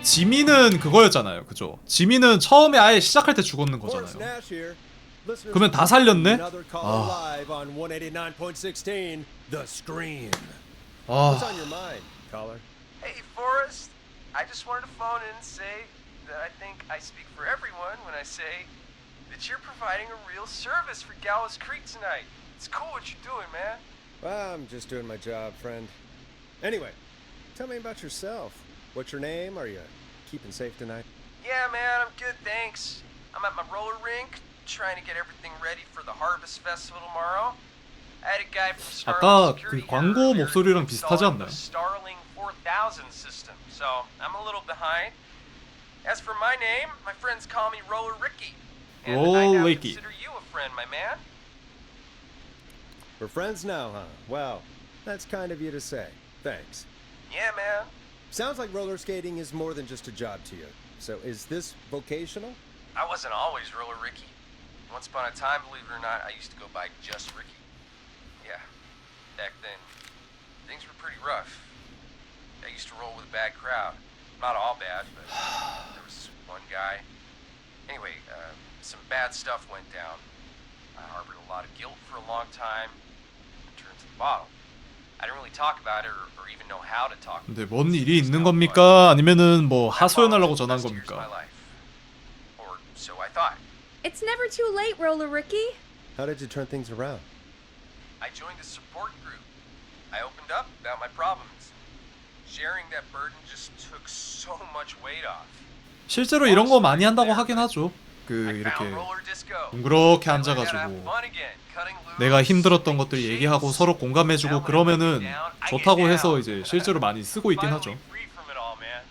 지미는 그거였잖아요, 그죠? 지미는 처음에 아예 시작할 때 죽었는 거잖아요. 그러면 다 살렸네? 아. 아. Hey Forrest, I just wanted to phone in and say that I think I speak for everyone when I say that you're providing a real service for Gallows Creek tonight. It's cool what you're doing, man. Well, I'm just doing my job, friend. Anyway, tell me about yourself. What's your name? Are you keeping safe tonight? Yeah, man, I'm good, thanks. I'm at my roller rink, trying to get everything ready for the Harvest Festival tomorrow. I had a guy from 아까 Starlink 그 Security 광고 earlier 목소리랑 비슷하지 installing 않나요? the Starlink 4000 system, so I'm a little behind. As for my name, my friends call me Roller Ricky, and I now Roller-Ricky. consider you a friend, my man. We're friends now, huh? Well, that's kind of you to say. Thanks. Yeah, man. Sounds like roller skating is more than just a job to you. So is this vocational? I wasn't always Roller Ricky. Once upon a time, believe it or not, I used to go by just Ricky. Yeah, back then, things were pretty rough. I used to roll with a bad crowd. Not all bad, but there was one guy. Anyway, some bad stuff went down. I harbored a lot of guilt for a long time. And turned to the bottle. I didn't really talk about it or even know how to talk. 근데 뭔 일이 있는 겁니까? 아니면은 뭐 하소연하려고 전화한 겁니까? Or so I thought. It's never too late, Roller Ricky. How did you turn things around? I joined a support group. I opened up about my problems. Sharing that burden just took so much weight off. 실제로 이런 거 많이 한다고 하긴 하죠. 그 I 이렇게 found roller disco. 둥그렇게 I learned how to have 앉아가지고 fun again, cutting loose, 내가 힘들었던 making 것들 shapes. 얘기하고 서로 공감해주고 그러면은 좋다고 해서 이제 실제로 많이 쓰고 있긴 하죠. Finally free from it all, man.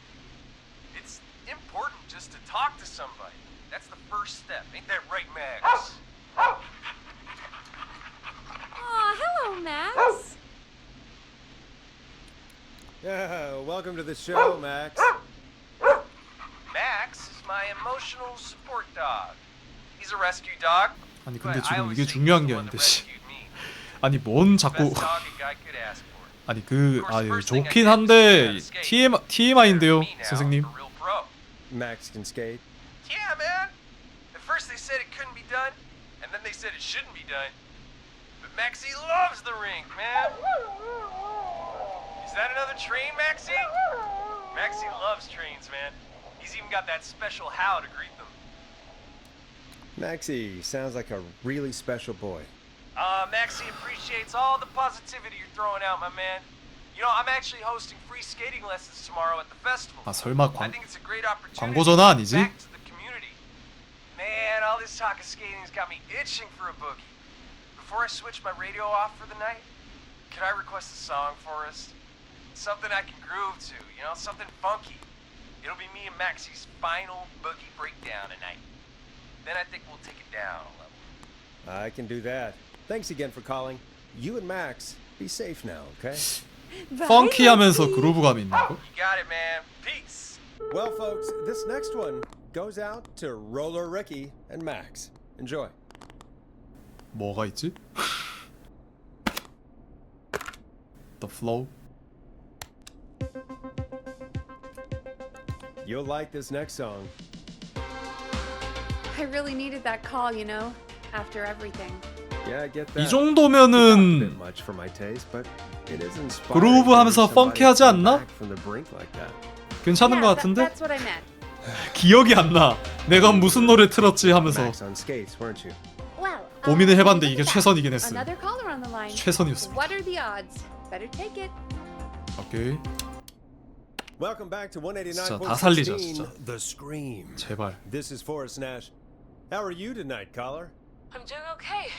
It's important just to talk to somebody. That's the first step. Ain't that right, Max? Aw, hello, Max. Yeah, welcome to the show, Max. Max is my emotional support dog. He's a rescue dog. 아니 근데 but I 지금 always 이게 say he's 중요한 the 게 one that 아닌데 씨. rescued me. 아니 뭔 자꾸 Best dog a guy could ask for. 아니 그 좋긴 한데 TMI인데요, 선생님. A real pro. Max can skate. Yeah, man. At first they said it couldn't be done, and then they said it shouldn't be done. But Maxie loves the rink, man. Is that another train, Maxie? Maxie loves trains, man. He's even got that special how to greet them. Maxie sounds like a really special boy. Maxie appreciates all the positivity you're throwing out, my man. You know, I'm actually hosting free skating lessons tomorrow at the festival. 아 설마 I think it's a great opportunity 광고 전화 to give 아니지? back to the community. Man, all this talk of skating's got me itching for a boogie. Before I switch my radio off for the night, could I request a song for us? Something I can groove to, you know, something funky. It'll be me and Maxie's final boogie breakdown tonight. Then I think we'll take it down a level. I can do that. Thanks again for calling. You and Max, be safe now, okay? 펑키하면서 그루브감 있는 거? You got it, man. Peace. Well, folks, this next one goes out to Roller Ricky and Max. Enjoy. 뭐가 있지? The flow. You'll like this next song. I really needed that call, you know, after everything. Yeah, I get 이 that. 정도면은 Bit much for my taste, but it is inspiring 그루브 하면서 to hear somebody 펑키하지 come 않나? back from the brink like that. 괜찮은 거 같은데? That's what I meant. 기억이 안 나. 내가 무슨 노래 틀었지 하면서 Max on skates, weren't you? Well, 고민을 해봤는데 이게 최선이긴 했어요. Another caller on the line. 최선이었습니다. What are the odds? Better take it. 오케이. Welcome back to 진짜 다 살리자 189.16 진짜. The Scream. 제발. This is Forrest Nash. How are you tonight, caller? I'm doing okay.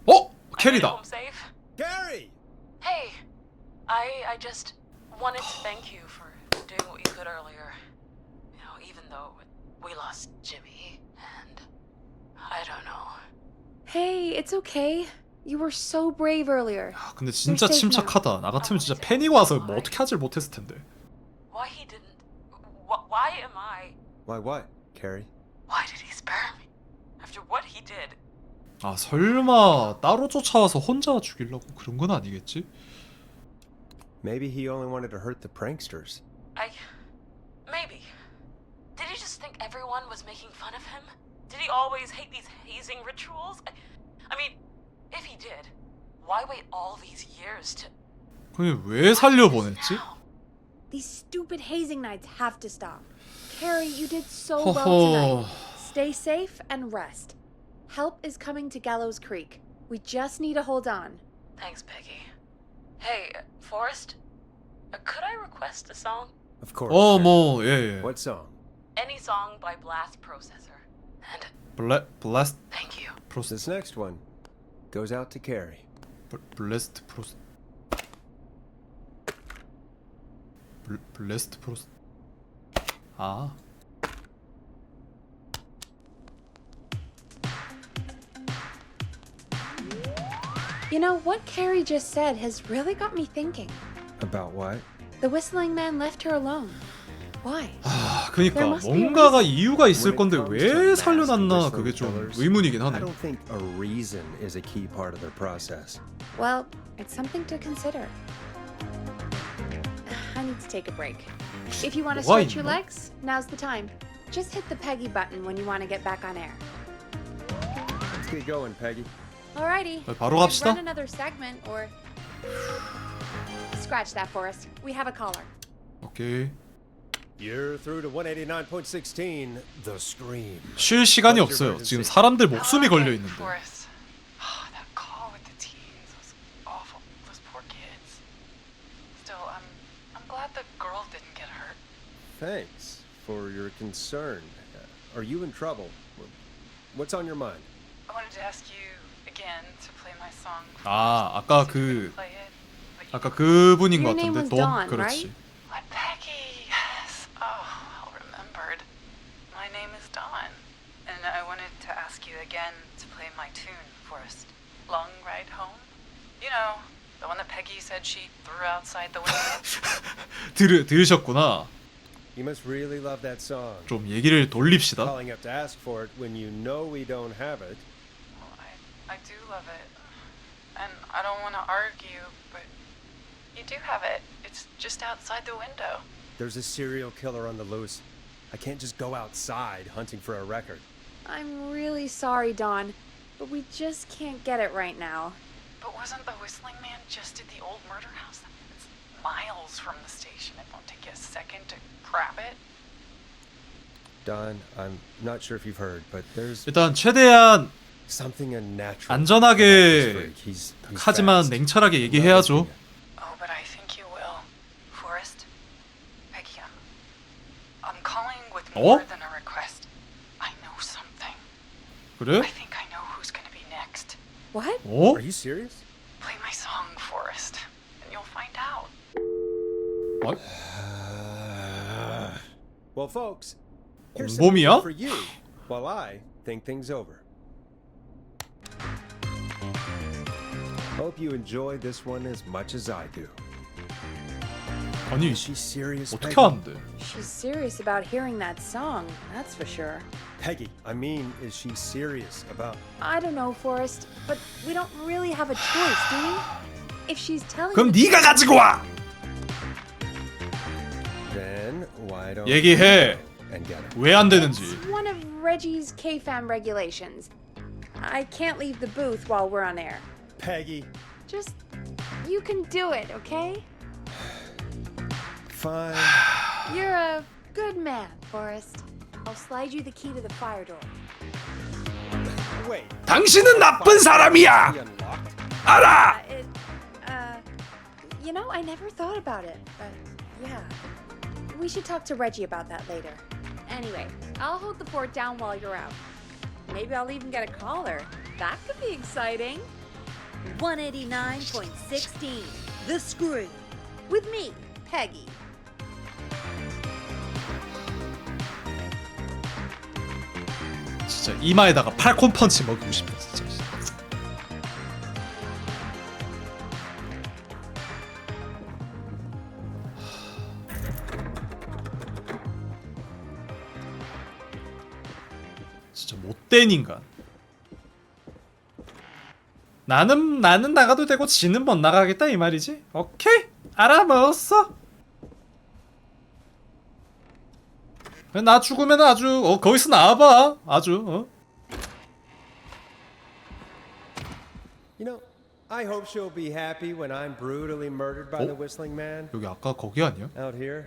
어? I made it 캐리다. home safe. Gary! Hey, I just wanted to thank you for doing what you could earlier. You know, even though we lost Jimmy, and I don't know. Hey, it's okay. You were so brave earlier. 아, 근데 진짜 침착하다. 나 같으면 진짜 패닉 와서 뭐 어떻게 하질 못했을 텐데. Why he didn't? Why am I? Why what, Carrie? Why did he spare me? After what he did? 아 설마 따로 쫓아와서 혼자 죽이려고 그런 건 아니겠지? Maybe he only wanted to hurt the pranksters. Maybe. Did he just think everyone was making fun of him? Did he always hate these hazing rituals? I mean, if he did, why wait all these years to... 그게 왜 살려보냈지? These stupid hazing nights have to stop. Carrie, you did so well tonight. Stay safe and rest. Help is coming to Gallows Creek. We just need to hold on. Thanks, Peggy. Hey, Forrest, could I request a song? Of course. 뭐 예. What song? Any song by Blast Processor. And 블라스트 thank you. 프로스 This next one goes out to Carrie. 블레스트 프로스 블레스트 프로스 아 You know, what Carrie just said has really got me thinking. About what? The whistling man left her alone. Why? 그니까 There must be a 뭔가가 reason. 이유가 있을 When it 건데 comes 왜 to mass 살려놨나 whistling 그게 좀 killers, 의문이긴 I 하네. don't think a reason is a key part of their process. Well, it's something to consider. I need to take a break. If you want to Why stretch your not? legs, now's the time. Just hit the Peggy button when you want to get back on air. Let's get going, Peggy. Alrighty. 바로 We 갑시다. run another segment or scratch that for us. We have a caller. 오케이. You're through to 189.16, The Scream. 쉴 시간이 없어요. 지금 사람들 목숨이 걸려 있는데. Forrest. Oh, that call with the teens was awful. Those poor kids. Still, I'm glad the girl didn't get hurt. Thanks for your concern. Are you in trouble? What's on your mind? I wanted to ask you again to play my song. 아, 아까 Play 그 it, but you 아까 그분인 것 Your name 같은데. was Dawn, 그렇지. right? What, Peggy? Yes. Oh, well remembered. My name is Dawn, and I wanted to ask you again to play my tune, Forrest. Long Ride Home? You know, the one that Peggy said she threw outside the window. 들으셨구나. You must really love that song. 좀 얘기를 돌립시다. Calling up to ask for it when you know we don't have it. Well, I do love it, and I don't want to argue, but you do have it. It's just outside the window. There's a serial killer on the loose. I can't just go outside hunting for a record. I'm really sorry, Dawn, but we just can't get it right now. But wasn't the whistling man just at the old murder house? It's miles from the station. It won't take you a second to grab it. Don, I'm not sure if you've heard, but there's 일단 최대한 something unnatural. 안전하게 He's 하지만 fast. 냉철하게 얘기해야죠. Oh, but I think you will. Forrest? Peggy, I'm calling with more than a request. I know something. 그래? I think I know who's gonna be next. What? 어? Are you serious? Play my song, Forrest, and you'll find out. 어? Well, folks, here's 공범이야? something for you while I think things over. Hope you enjoy this one as much as I do. 아니 Is she serious, 어떻게 Peggy? 하는데? She's serious about hearing that song, that's for sure. Peggy, I mean, is she serious about... I don't know, Forrest, but we don't really have a choice, do we? If she's telling 그럼 the 네가 가지고 와. Then why don't 얘기해. and get it? 왜 안 되는지. It's one of Reggie's KFAM regulations. I can't leave the booth while we're on air. Peggy, Just, you can do it, okay? fine. You're a good man, Forrest. I'll slide you the key to the fire door. Wait. 당신은 나쁜 사람이야. Be unlocked? 알아. You know, I never thought about it, but yeah. We should talk to Reggie about that later. Anyway, I'll hold the fort down while you're out. Maybe I'll even get a caller. That could be exciting. 189.16, The Screw. With me, Peggy. 진짜 이마에다가 팔콘 펀치 먹이고 싶다 진짜. 진짜 못된 인간. 나는 나가도 되고 지는 못 나가겠다 이 말이지? 오케이 알아먹었어. 나 죽으면 아주 거기서 나와봐 아주 You know, I hope she'll be happy when I'm brutally murdered by the Whistling Man. 여기 아까 거기 아니야? Out here,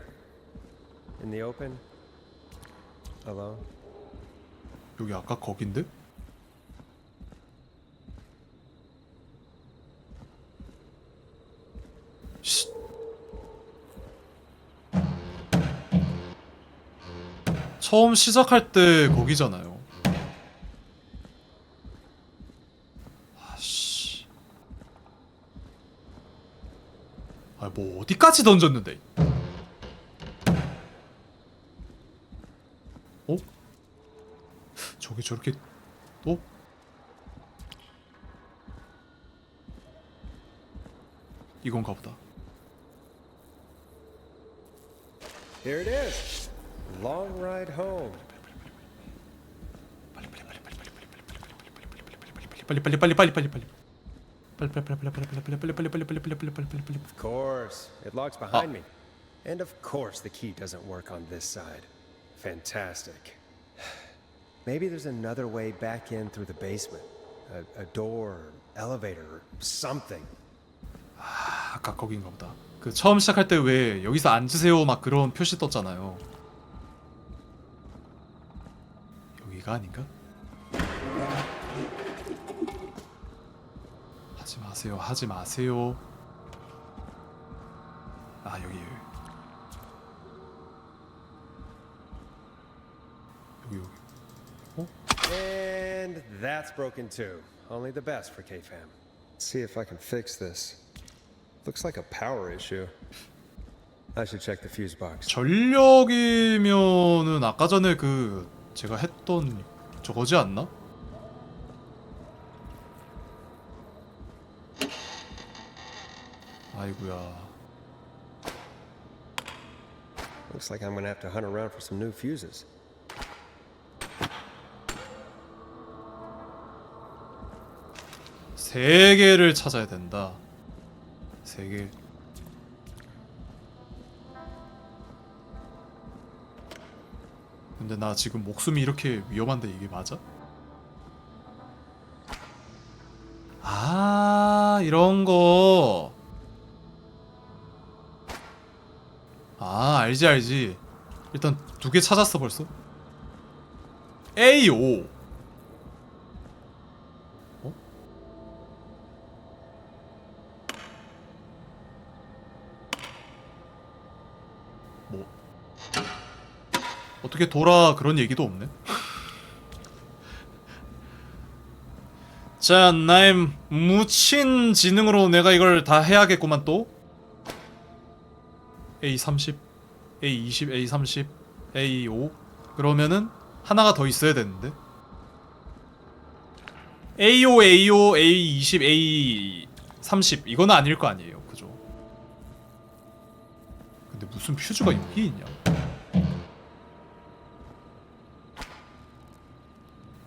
in the open, alone. 여기 아까 거긴데? 씨. 처음 시작할 때 거기잖아요. 아씨. 아, 뭐 어디까지 던졌는데? 어? 저게 저렇게 이건가 보다. Here it is. Long ride home. Of course, it locks behind me. And of course the key doesn't work on this side. Fantastic. Maybe there's another way back in through the basement. A door, elevator, or something. 아까 거긴가 보다. 그 처음 시작할 때 왜 여기서 앉으세요 막 그런 표시 떴잖아요. 여기가 아닌가? 하지 마세요. 하지 마세요. 아, 여기. 여기. 어? And that's broken too. Only the best for K-Fam. See if I can fix this. Looks like a power issue. I should check the fuse box. 전력이면은 아까 전에 그 제가 했던 저거지 않나? 아이고야. Looks like I'm gonna have to hunt around for some new fuses. 세 개를 찾아야 된다. 세 개. 근데 나 지금 목숨이 이렇게 위험한데 이게 맞아? 아, 이런 거. 아, 알지. 일단 두 개 찾았어 벌써. A5. 어? 뭐 어떻게 돌아 그런 얘기도 없네. 자, 나의 무친 지능으로 내가 이걸 다 해야겠구만 또. A30, A20, A30, A5. 그러면은 하나가 더 있어야 되는데. A5, A5, A20, A30 이거는 아닐 거 아니에요, 그죠? 근데 무슨 퓨즈가 여기 있냐?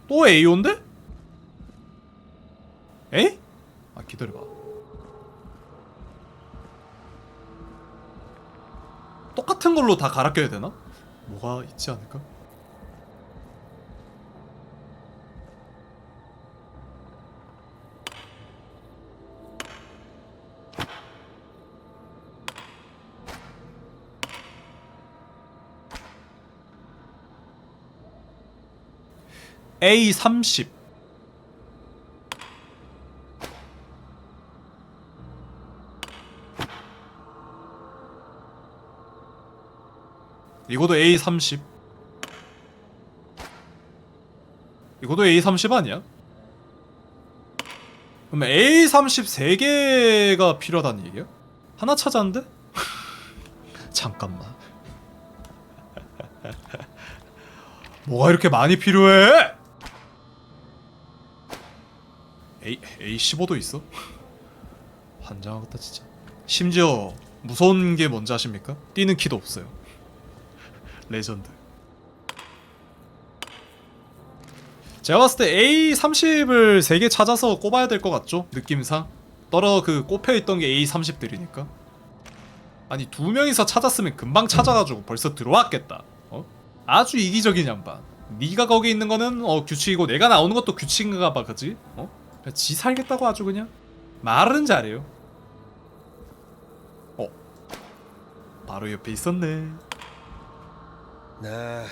또 A5인데? 에? 아, 기다려봐. 똑같은 걸로 다 갈아 껴야 되나? 뭐가 있지 않을까? A30 이것도 A30 이것도 A30 아니야? 그럼 A30 3개가 필요하다는 얘기야? 하나 찾았는데? 잠깐만. 뭐가 이렇게 많이 필요해? A15도 있어? 환장하겠다 진짜. 심지어 무서운 게 뭔지 아십니까? 뛰는 키도 없어요. 레전드. 제가 봤을 때 A30을 3개 찾아서 꼽아야 될 것 같죠? 느낌상 그 꼽혀있던 게 A30들이니까. 아니 2명이서 찾았으면 금방 찾아가지고 벌써 들어왔겠다. 어? 아주 이기적인 양반. 네가 거기 있는 거는 규칙이고 내가 나오는 것도 규칙인가 봐, 그지? 그냥 지 살겠다고 아주 그냥 말은 잘해요. 바로 옆에 있었네. Nah,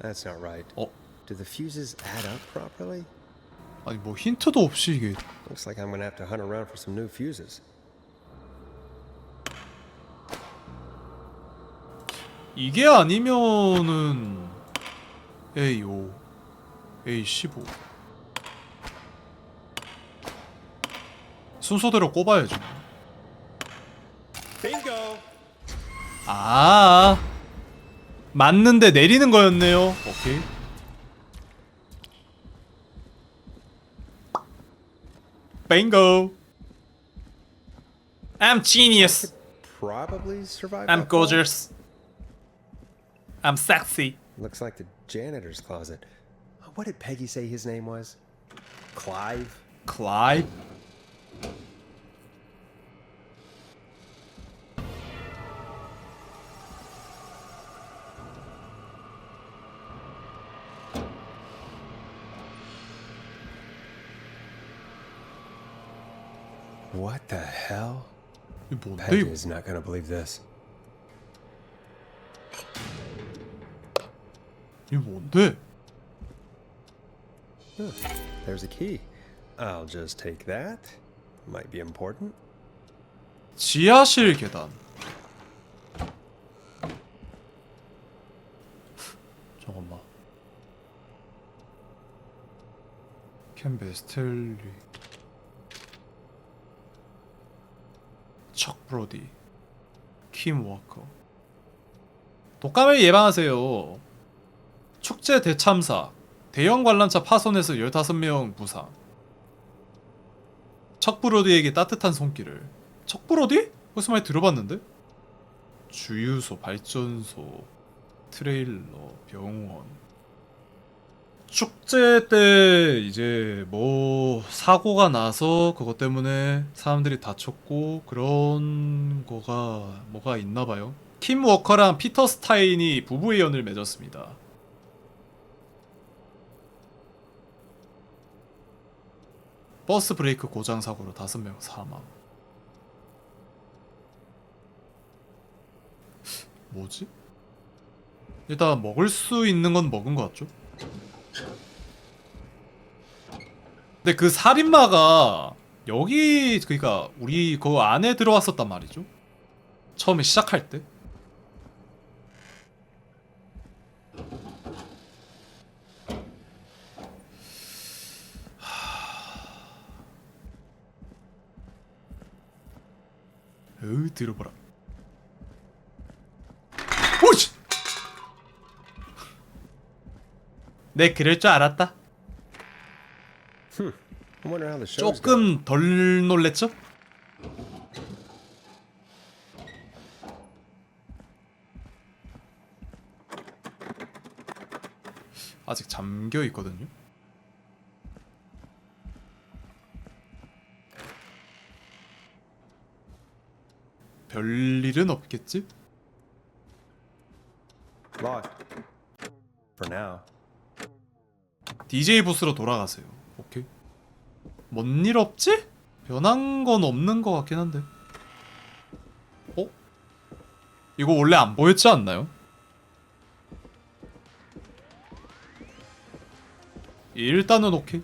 that's not right. 어? Do the fuses add up properly? 아니 뭐 힌트도 없이 이게. Looks like I'm gonna have to hunt around for some new fuses. 이게 아니면은 A5, A15 순서대로 꼽아야죠. Bingo! 맞는데 내리는 거였네요. 오케이. Bingo. I'm genius. Probably survive. I'm that fall. gorgeous. I'm sexy. Looks like the janitor's closet. What did Peggy say his name was? Clive? Clyde. What the hell? 이 뭔데 Peggy 이거? is not gonna believe this. 이 뭔데? There's a key. I'll just take that. Might be important. 지하실 계단. 잠깐만. 캔 베스텔리. 척 브로디. 킴 워커. 독감을 예방하세요. 축제 대참사. 대형 관람차 파손해서 15명 부상. 척 브로디에게 따뜻한 손길을. 척 브로디? 무슨 말 들어봤는데? 주유소, 발전소, 트레일러, 병원. 축제 때 이제 뭐 사고가 나서 그것 때문에 사람들이 다쳤고 그런 거가 뭐가 있나 봐요. 킴 워커랑 피터 스타인이 부부의 연을 맺었습니다. 버스 브레이크 고장 사고로 5명 사망. 뭐지? 일단 먹을 수 있는 건 먹은 것 같죠? 근데 그 살인마가 여기 그러니까 우리 그 안에 들어왔었단 말이죠. 처음에 시작할 때. 들어보라. 오씨! 내 그럴 줄 알았다. I wonder how the show's going. 조금 덜 놀랬죠? 아직 잠겨 있거든요. 별일은 없겠지? Locked. For now. DJ 부스로 돌아가세요. 오케이. 뭔 일 없지? 변한 건 없는 것 같긴 한데. 이거 원래 안 보였지 않나요? 일단은 오케이.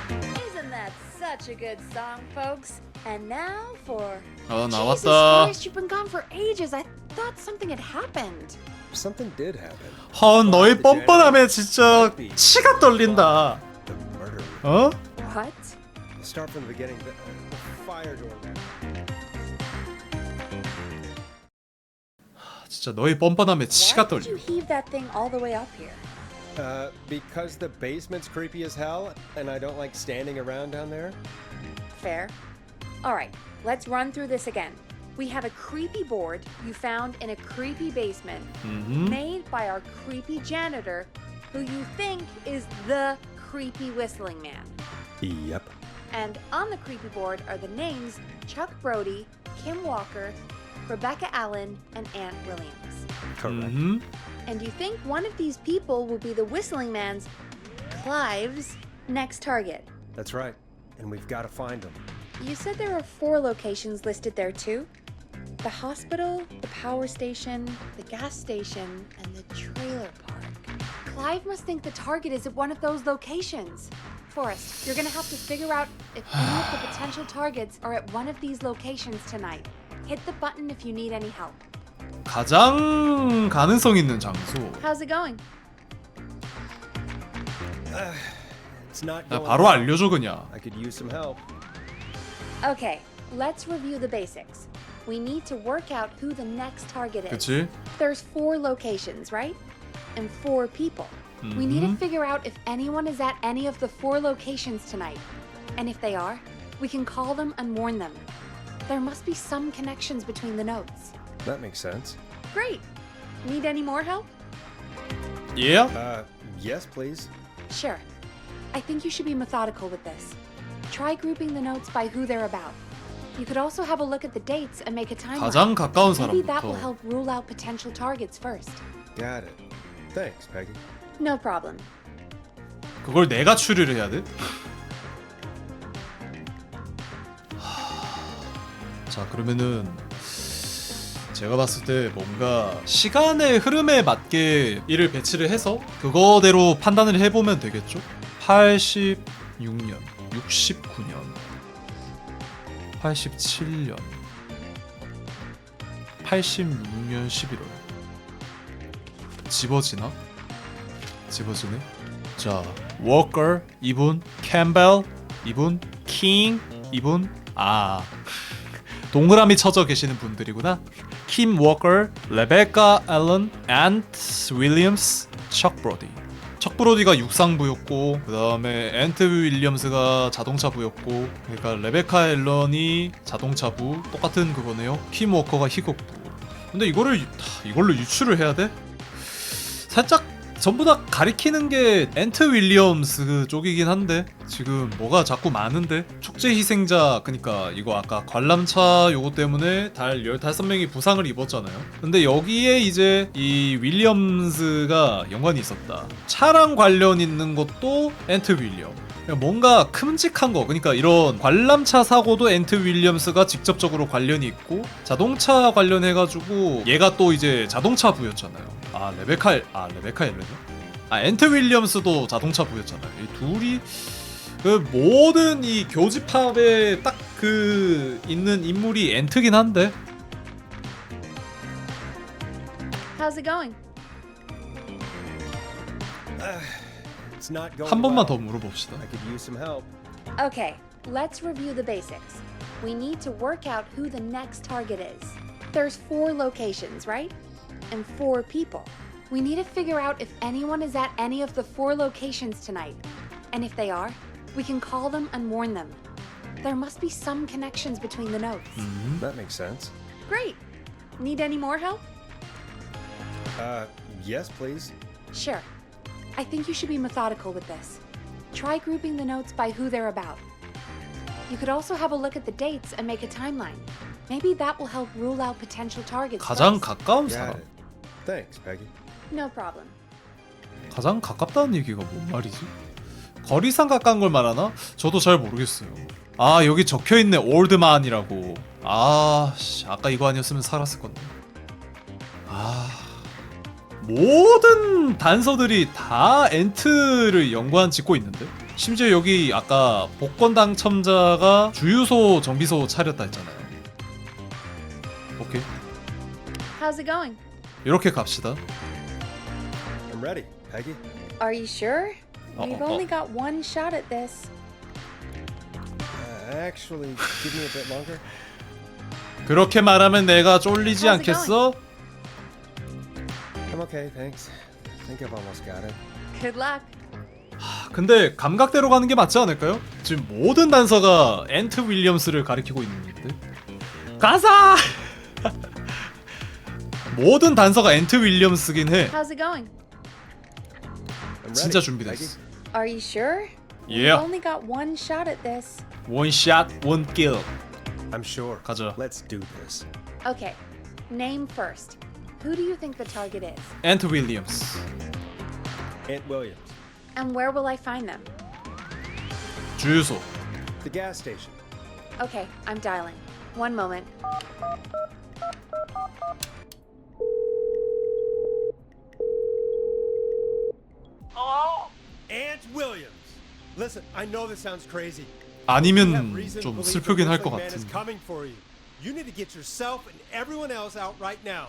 Isn't that such a good song, folks? And now for. 아, Jesus 나왔다. Christ, you've been gone for ages. I thought something had happened. Something did happen. 너의 뻔뻔함에 진짜 치가 떨린다. The murder. 어? What? Start from the beginning. The fire door. 진짜 너의 뻔뻔함에 치가 Why did you 떨려. heave that thing all the way up here? Because the basement's creepy as hell, and I don't like standing around down there. Fair. All right, let's run through this again. We have a creepy board you found in a creepy basement made by our creepy janitor, who you think is the creepy whistling man. Yep. And on the creepy board are the names Chuck Brody, Kim Walker, Rebecca Allen, and Aunt Williams. Correct. And you think one of these people will be the Whistling Man's, Clive's, next target. That's right. And we've got to find them. You said there are 4 locations listed there too? The hospital, the power station, the gas station, and the trailer park. Clive must think the target is at one of those locations. Forrest, you're gonna have to figure out if any of the potential targets are at one of these locations tonight. Hit the button if you need any help. 가장 가능성 있는 장소. How's it going? It's not 야, going 바로 well. 알려줘 그냥. I could use some help. Okay, let's review the basics. We need to work out who the next target is. 그치? There's 4 locations, right? And 4 people. We need to figure out if anyone is at any of the 4 locations tonight. And if they are, we can call them and warn them. There must be some connections between the notes. That makes sense. Great. Need any more help? Yeah? Yes, please. Sure. I think you should be methodical with this. Try grouping the notes by who they're about. You could also have a look at the dates and make a timeline. 가장 가까운 Maybe that will 사람부터. help rule out potential targets first. Got it. Thanks, Peggy. No problem. 그걸 내가 추리를 해야 돼? 자, 그러면은 제가 봤을 때 뭔가 시간의 흐름에 맞게 이를 배치를 해서 그거대로 판단을 해보면 되겠죠? 86년, 69년, 87년, 86년 11월. 집어지나? 집어지네. 자, 워커 이분, 캠벨 이분, 킹 이분. 동그라미 쳐져 계시는 분들이구나. 킴 워커, 레베카 앨런, 앤트 윌리엄스, 척 브로디. 척 브로디가 육상부였고, 그 다음에 앤트 윌리엄스가 자동차부였고, 그러니까 레베카 앨런이 자동차부, 똑같은 그거네요. 킴 워커가 희곡부. 근데 이걸로 유추를 해야 돼? 살짝 전부 다 가리키는 게 앤트 윌리엄스 쪽이긴 한데 지금 뭐가 자꾸 많은데 축제 희생자 그니까 이거 아까 관람차 요거 때문에 달 15명이 부상을 입었잖아요. 근데 여기에 이제 이 윌리엄스가 연관이 있었다. 차랑 관련 있는 것도 앤트 윌리엄. 뭔가 큼직한 거, 그러니까 이런 관람차 사고도 앤트 윌리엄스가 직접적으로 관련이 있고 자동차 관련해가지고 얘가 또 이제 자동차부였잖아요. 레베카 앨런이요? 앤트 윌리엄스도 자동차부였잖아요. 이 둘이 그 모든 이 교집합에 딱 그 있는 인물이 앤트긴 한데. How's it going? It's not going 한 번만 well. 더 물어봅시다. I could use some help. Okay, let's review the basics. We need to work out who the next target is. There's 4 locations, right? And 4 people. We need to figure out if anyone is at any of the 4 locations tonight. And if they are, we can call them and warn them. There must be some connections between the notes. That makes sense. Great. Need any more help? Yes, please. Sure. I think you should be methodical with this. Try grouping the notes by who they're about. You could also have a look at the dates and make a timeline. Maybe that will help rule out potential targets 가장 first. 가까운 Got 사람. it. Thanks, Peggy. No problem. 가장 가깝다는 얘기가 뭔 말이지? 거리상 가까운 걸 말하나? 저도 잘 모르겠어요. 여기 적혀있네. 올드만이라고. 아까 이거 아니었으면 살았을 건데. 모든 단서들이 다 엔트를 연관 짓고 있는데? 심지어 여기 아까 복권 당첨자가 주유소 정비소 차렸다 했잖아요. 오케이. How's it going? 이렇게 갑시다. I'm ready, Peggy. Are you sure? We've oh. only got one shot at this. Actually, give me a bit longer. 그렇게 말하면 내가 쫄리지 How's it 않겠어? I'm okay, thanks. I think I've almost got it. Good luck. 근데 감각대로 가는 게 맞지 않을까요? 지금 모든 단서가 앤트 윌리엄스를 가리키고 있는데. 가자! 모든 단서가 앤트 윌리엄스긴 해. How's it going? I'm ready, 진짜 Peggy. 준비됐어. Are you sure? Yeah. We've only got one shot at this. One shot, one kill. I'm sure. 가자. Let's do this. Okay. Name first. Who do you think the target is? 앤트 윌리엄스. Aunt Williams. And where will I find them? 주유소. The gas station. Okay, I'm dialing. One moment. Hello? Aunt Williams. Listen, I know this sounds crazy. 아니면 좀 슬프긴 할 것 man is 같은. coming for you. You need to get yourself and everyone else out right now.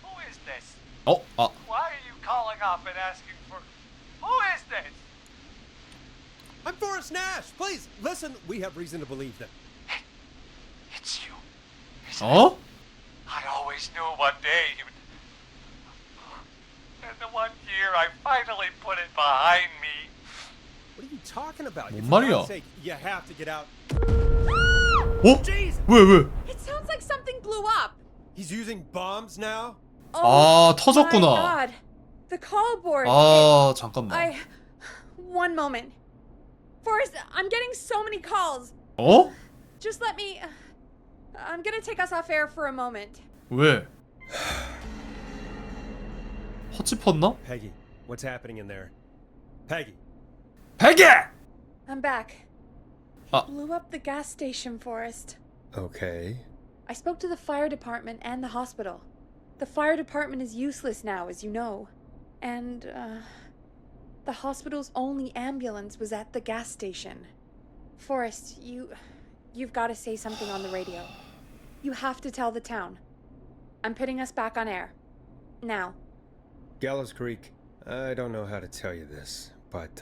Who is this? 어? 아. Why are you calling up and asking for... Who is this? I'm Forrest Nash. Please, listen, we have reason to believe that. It's you. 어? I always knew one day you'd... And the one year I finally put it behind me. What are you talking about? 뭔 For 말이야? God's sake, you have to get out. 어? Jesus! 왜 왜? It sounds like something blew up. He's using bombs now? 아, My 터졌구나. God. The call board. 아, 잠깐만. One moment. Forrest, I'm getting so many calls. 어? Just let me. I'm gonna take us off air for a moment. 왜? 허집었나? Peggy, what's happening in there? Peggy. 베개! I'm back. Ah. Blew up the gas station, Forrest. Okay. I spoke to the fire department and the hospital. The fire department is useless now, as you know. And, the hospital's only ambulance was at the gas station. Forrest, you've got to say something on the radio. You have to tell the town. I'm putting us back on air. Now. Gallows Creek. I don't know how to tell you this, but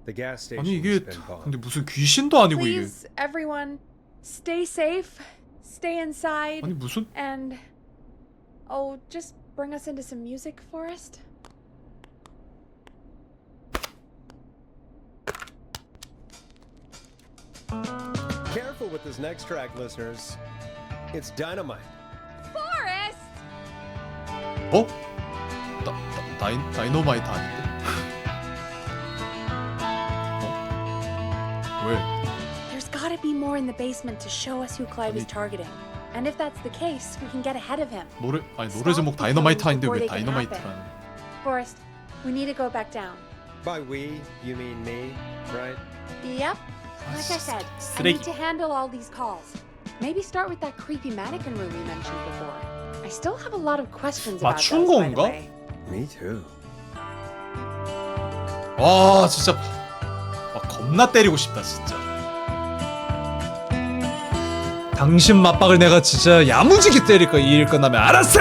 the gas station 아니 has 이게 been bombed. 근데 무슨 귀신도 아니고 이게. Please, everyone, stay safe, stay inside, 아니 무슨 and... Oh, just bring us into some music, Forrest? Careful with this next track, listeners. It's dynamite. Forrest! 어? 다이너마이트 아닌데? 어? 왜? There's gotta be more in the basement to show us who Clyde was 아니- targeting. And if that's the case, we can get ahead of him. 노래 제목 다이너마이트 아닌데 왜 다이너마이트라는? Forrest, we need to go back down. By we, you mean me, right? Yep. Like I said, I 쓰레기. need to handle all these calls. Maybe start with that creepy mannequin room we mentioned before. I still have a lot of questions about 맞춘 those, by the 건가? way. Me too. 와 진짜 와, 겁나 때리고 싶다 진짜. 당신 맞박을 내가 진짜 야무지게 때릴 거야. 이 일 끝나면. 알았어.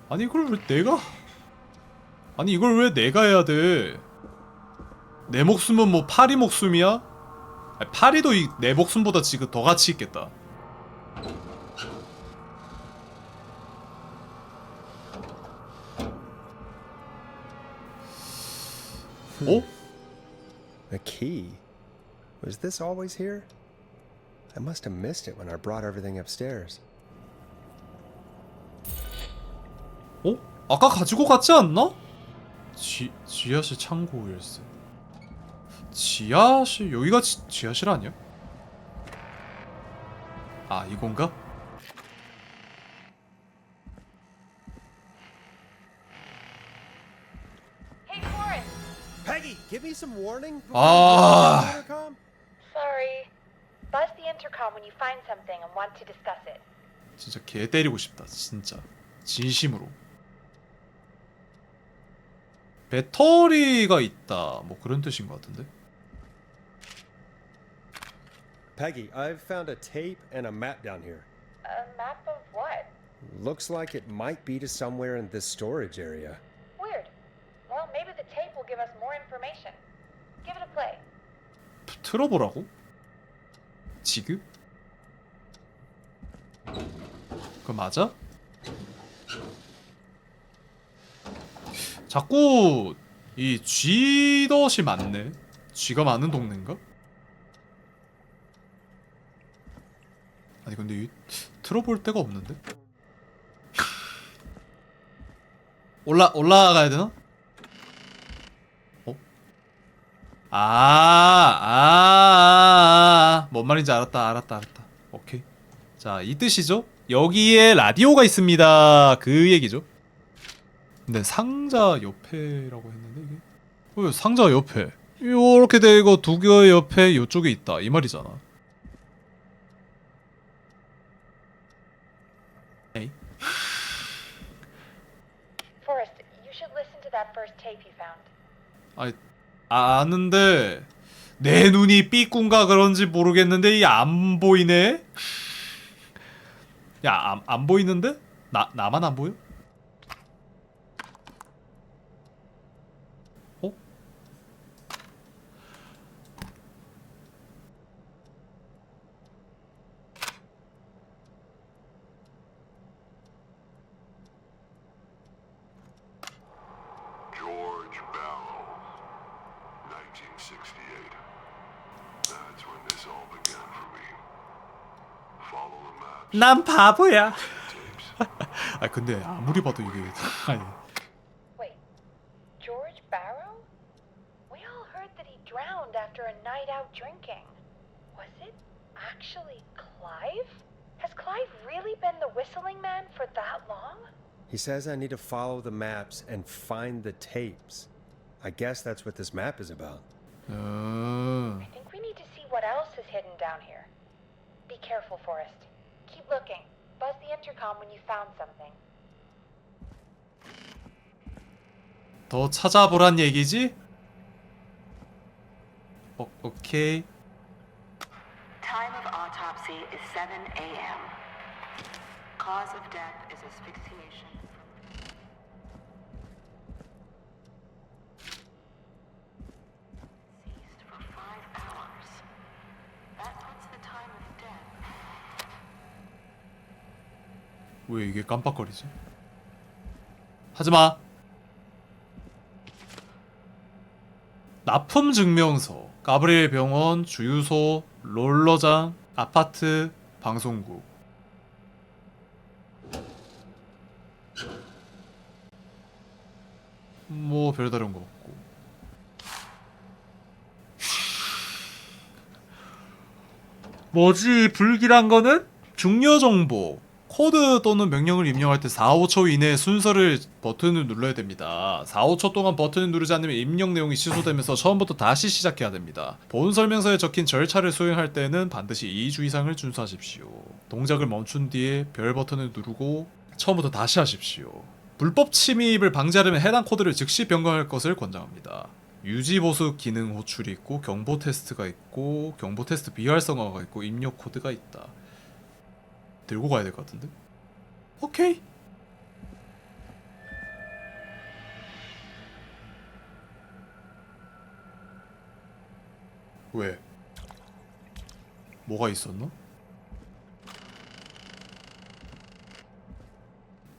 아니 이걸 왜 내가? 아니 이걸 왜 내가 해야 돼? 내 목숨은 뭐 파리 목숨이야? 아니, 파리도 내 목숨보다 지금 더 가치 있겠다. 어? A key. Was this always here? I must have missed it when I brought everything upstairs. 어? 아까 가지고 갔지 않나? 지하실 창고 열쇠. 지하실 여기가 지하실 아니야? 아 이건가? Hey, Forrest! Peggy, give me some warning. Ah. Intercom? Sorry. Buzz the intercom when you find something and want to discuss it. 진짜 개 때리고 싶다. 진짜 진심으로. 배터리가 있다. 뭐 그런 뜻인 것 같은데. Peggy, I've found a tape and a map down here. A map of what? Looks like it might be to somewhere in this storage area. Weird. Well, maybe the tape will give us more information. Give it a play. 틀어보라고? 지금? 그거 맞아? 자꾸 이 쥐덫이 많네. 쥐가 많은 동네인가? 아니 근데 이 틀어볼 데가 없는데? 올라가야 되나? 어? 뭔 말인지 알았다. 오케이. 자, 이 뜻이죠? 여기에 라디오가 있습니다. 그 얘기죠. 근데 상자 옆에라고 했는데 이게 상자 옆에 요렇게 되고 두 개의 옆에 요쪽에 있다 이 말이잖아. 에이. Forrest, you should listen to that first tape you found. 아니 아는데 내 눈이 삐꾼가 그런지 모르겠는데 이 안 보이네. 야, 안 보이는데? 나만 안 보여? 어? George Barrow, 1968. That's when this all began for me. Follow the maps, 난 바보야. tapes. 아 근데 아무리 봐도 이게 아니. Wait, George Barrow? We all heard that he drowned after a night out drinking. Was it actually Clive? Has Clive really been the whistling man for that long? He says I need to follow the maps and find the tapes. I guess that's what this map is about. I think we need to see what else is hidden down here. Be careful, Forrest. Keep looking. Buzz the intercom when you found something. 더 찾아보란 얘기지? 오케이. Time of autopsy is 7 a.m. Cause of death is asphyxiation. Ceased for 5 hours. That puts the time of death. 왜 이게 깜빡거리지? 하지마. 납품 증명서, 가브리엘 병원, 주유소, 롤러장, 아파트, 방송국. 뭐 별다른 거 없고. 뭐지 불길한 거는? 중요 정보. 코드 또는 명령을 입력할 때 4, 5초 이내에 순서를 버튼을 눌러야 됩니다. 4, 5초 동안 버튼을 누르지 않으면 입력 내용이 취소되면서 처음부터 다시 시작해야 됩니다. 본 설명서에 적힌 절차를 수행할 때는 반드시 이 주의사항을 준수하십시오. 동작을 멈춘 뒤에 별 버튼을 누르고 처음부터 다시 하십시오. 불법 침입을 방지하려면 해당 코드를 즉시 변경할 것을 권장합니다. 유지 보수 기능 호출이 있고 경보 테스트가 있고 경보 테스트 비활성화가 있고 입력 코드가 있다. 들고 가야 될 것 같은데? 오케이. 왜? 뭐가 있었나?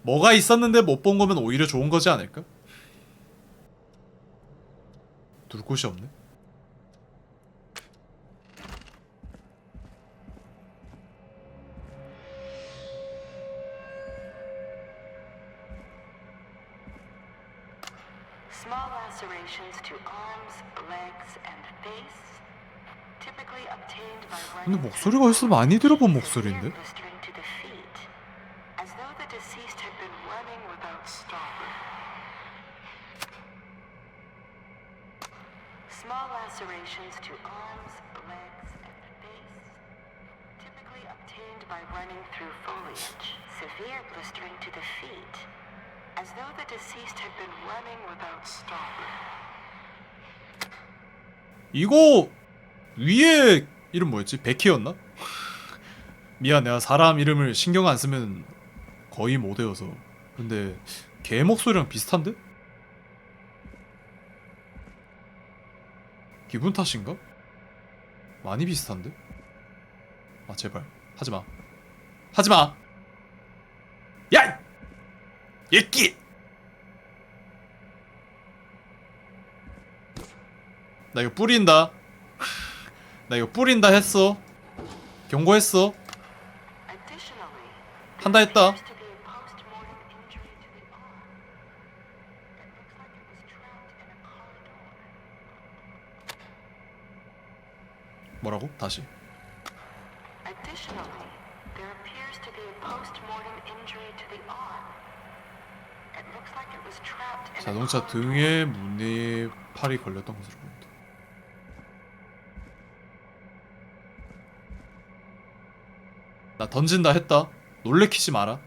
뭐가 있었는데 못 본 거면 오히려 좋은 거지 않을까? 둘 곳이 없네. Small lacerations to arms, legs, and face, typically obtained by 근데 running 목소리가 어디서 많이 들어본 목소리인데? blistering to the feet, as though the deceased had been running without stopping. Small lacerations to arms, legs, and face, typically obtained by running through foliage. Severe blistering to the feet, as though the deceased had been running without stopping. 이거 위에 이름 뭐였지? 베키였나? 미안, 내가 사람 이름을 신경 안 쓰면 거의 못 외워서. 근데 걔 목소리랑 비슷한데? 기분 탓인가? 많이 비슷한데? 아 제발 하지마. 하지마. 야! 얘끼! 나 이거 뿌린다. 나 이거 뿌린다 했어. 경고했어. Additionally, 한다 했다. appears to be a post-mortem injury to the arm. It looks like it was trapped in a corridor. 뭐라고? 다시. Additionally, there appears to be a post-mortem injury to the arm. It looks like it was trapped in a 자동차 car 등에 문의 팔이 걸렸던 것으로 보인다. 나 던진다 했다. 놀래키지 마라.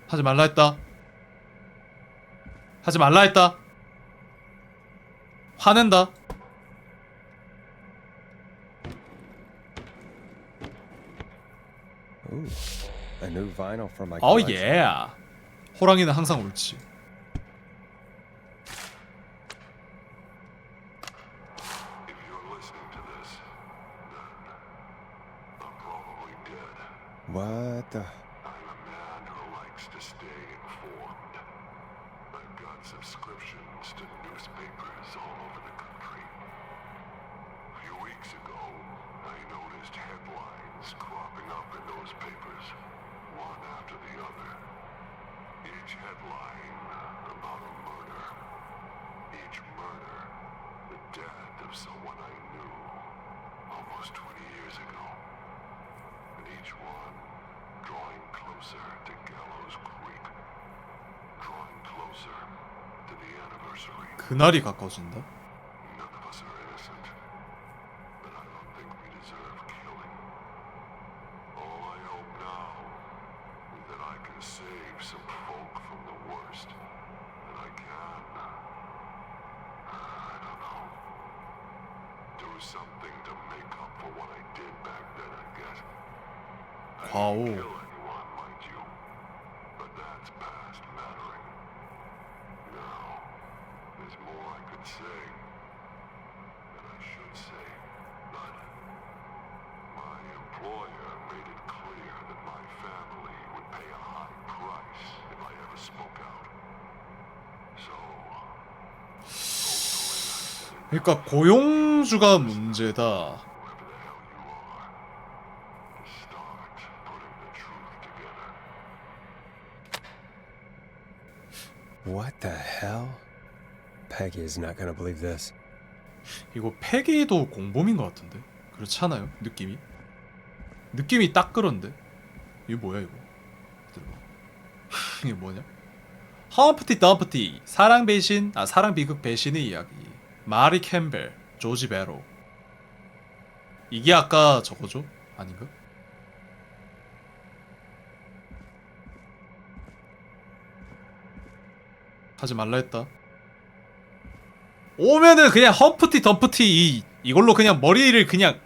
하지 말라 했다. 하지 말라 했다. 화낸다. Ooh, a new vinyl for my 어 collection. 예. 호랑이는 항상 옳지. If you're listening to this, then I'm probably dead. What the? I'm a man who likes to stay informed. I've got subscriptions to newspapers all over the country. A few weeks ago, I noticed headlines cropping up in those papers, one after the other. Each headline about a murder. Each murder, the death of someone I knew almost 20 years ago. And each one drawing closer to Gallows Creek. Drawing closer to the anniversary. 그날이 가까워진다. None of us are innocent, but I don't think we deserve killing. All I hope now is that I can save some folk from the worst. That I can, I don't know, do something to make up for what I did back then, I guess. I 과오. didn't kill anyone, mind you, but that's past mattering. Now, there's more I could say, that I should say, but my employer made it clear that my family would pay a high price if I ever spoke out. So, hopefully I said it. 그러니까 고용주가 문제다. Whoever the hell you are, to start putting the truth together. What the hell? Peggy is not gonna believe this. 이거 패기도 공범인 것 같은데? 그렇지 않아요? 느낌이? 느낌이 딱 그런데? 이거 뭐야 이거? 들어봐. 이게 뭐냐? 험프티 덤프티 사랑 배신 사랑 비극 배신의 이야기 마리 캠벨 조지 베로 이게 아까 저거죠? 아닌가? 하지 말라 했다. 오면은 그냥 험프티 덤프티 이걸로 그냥 머리를 그냥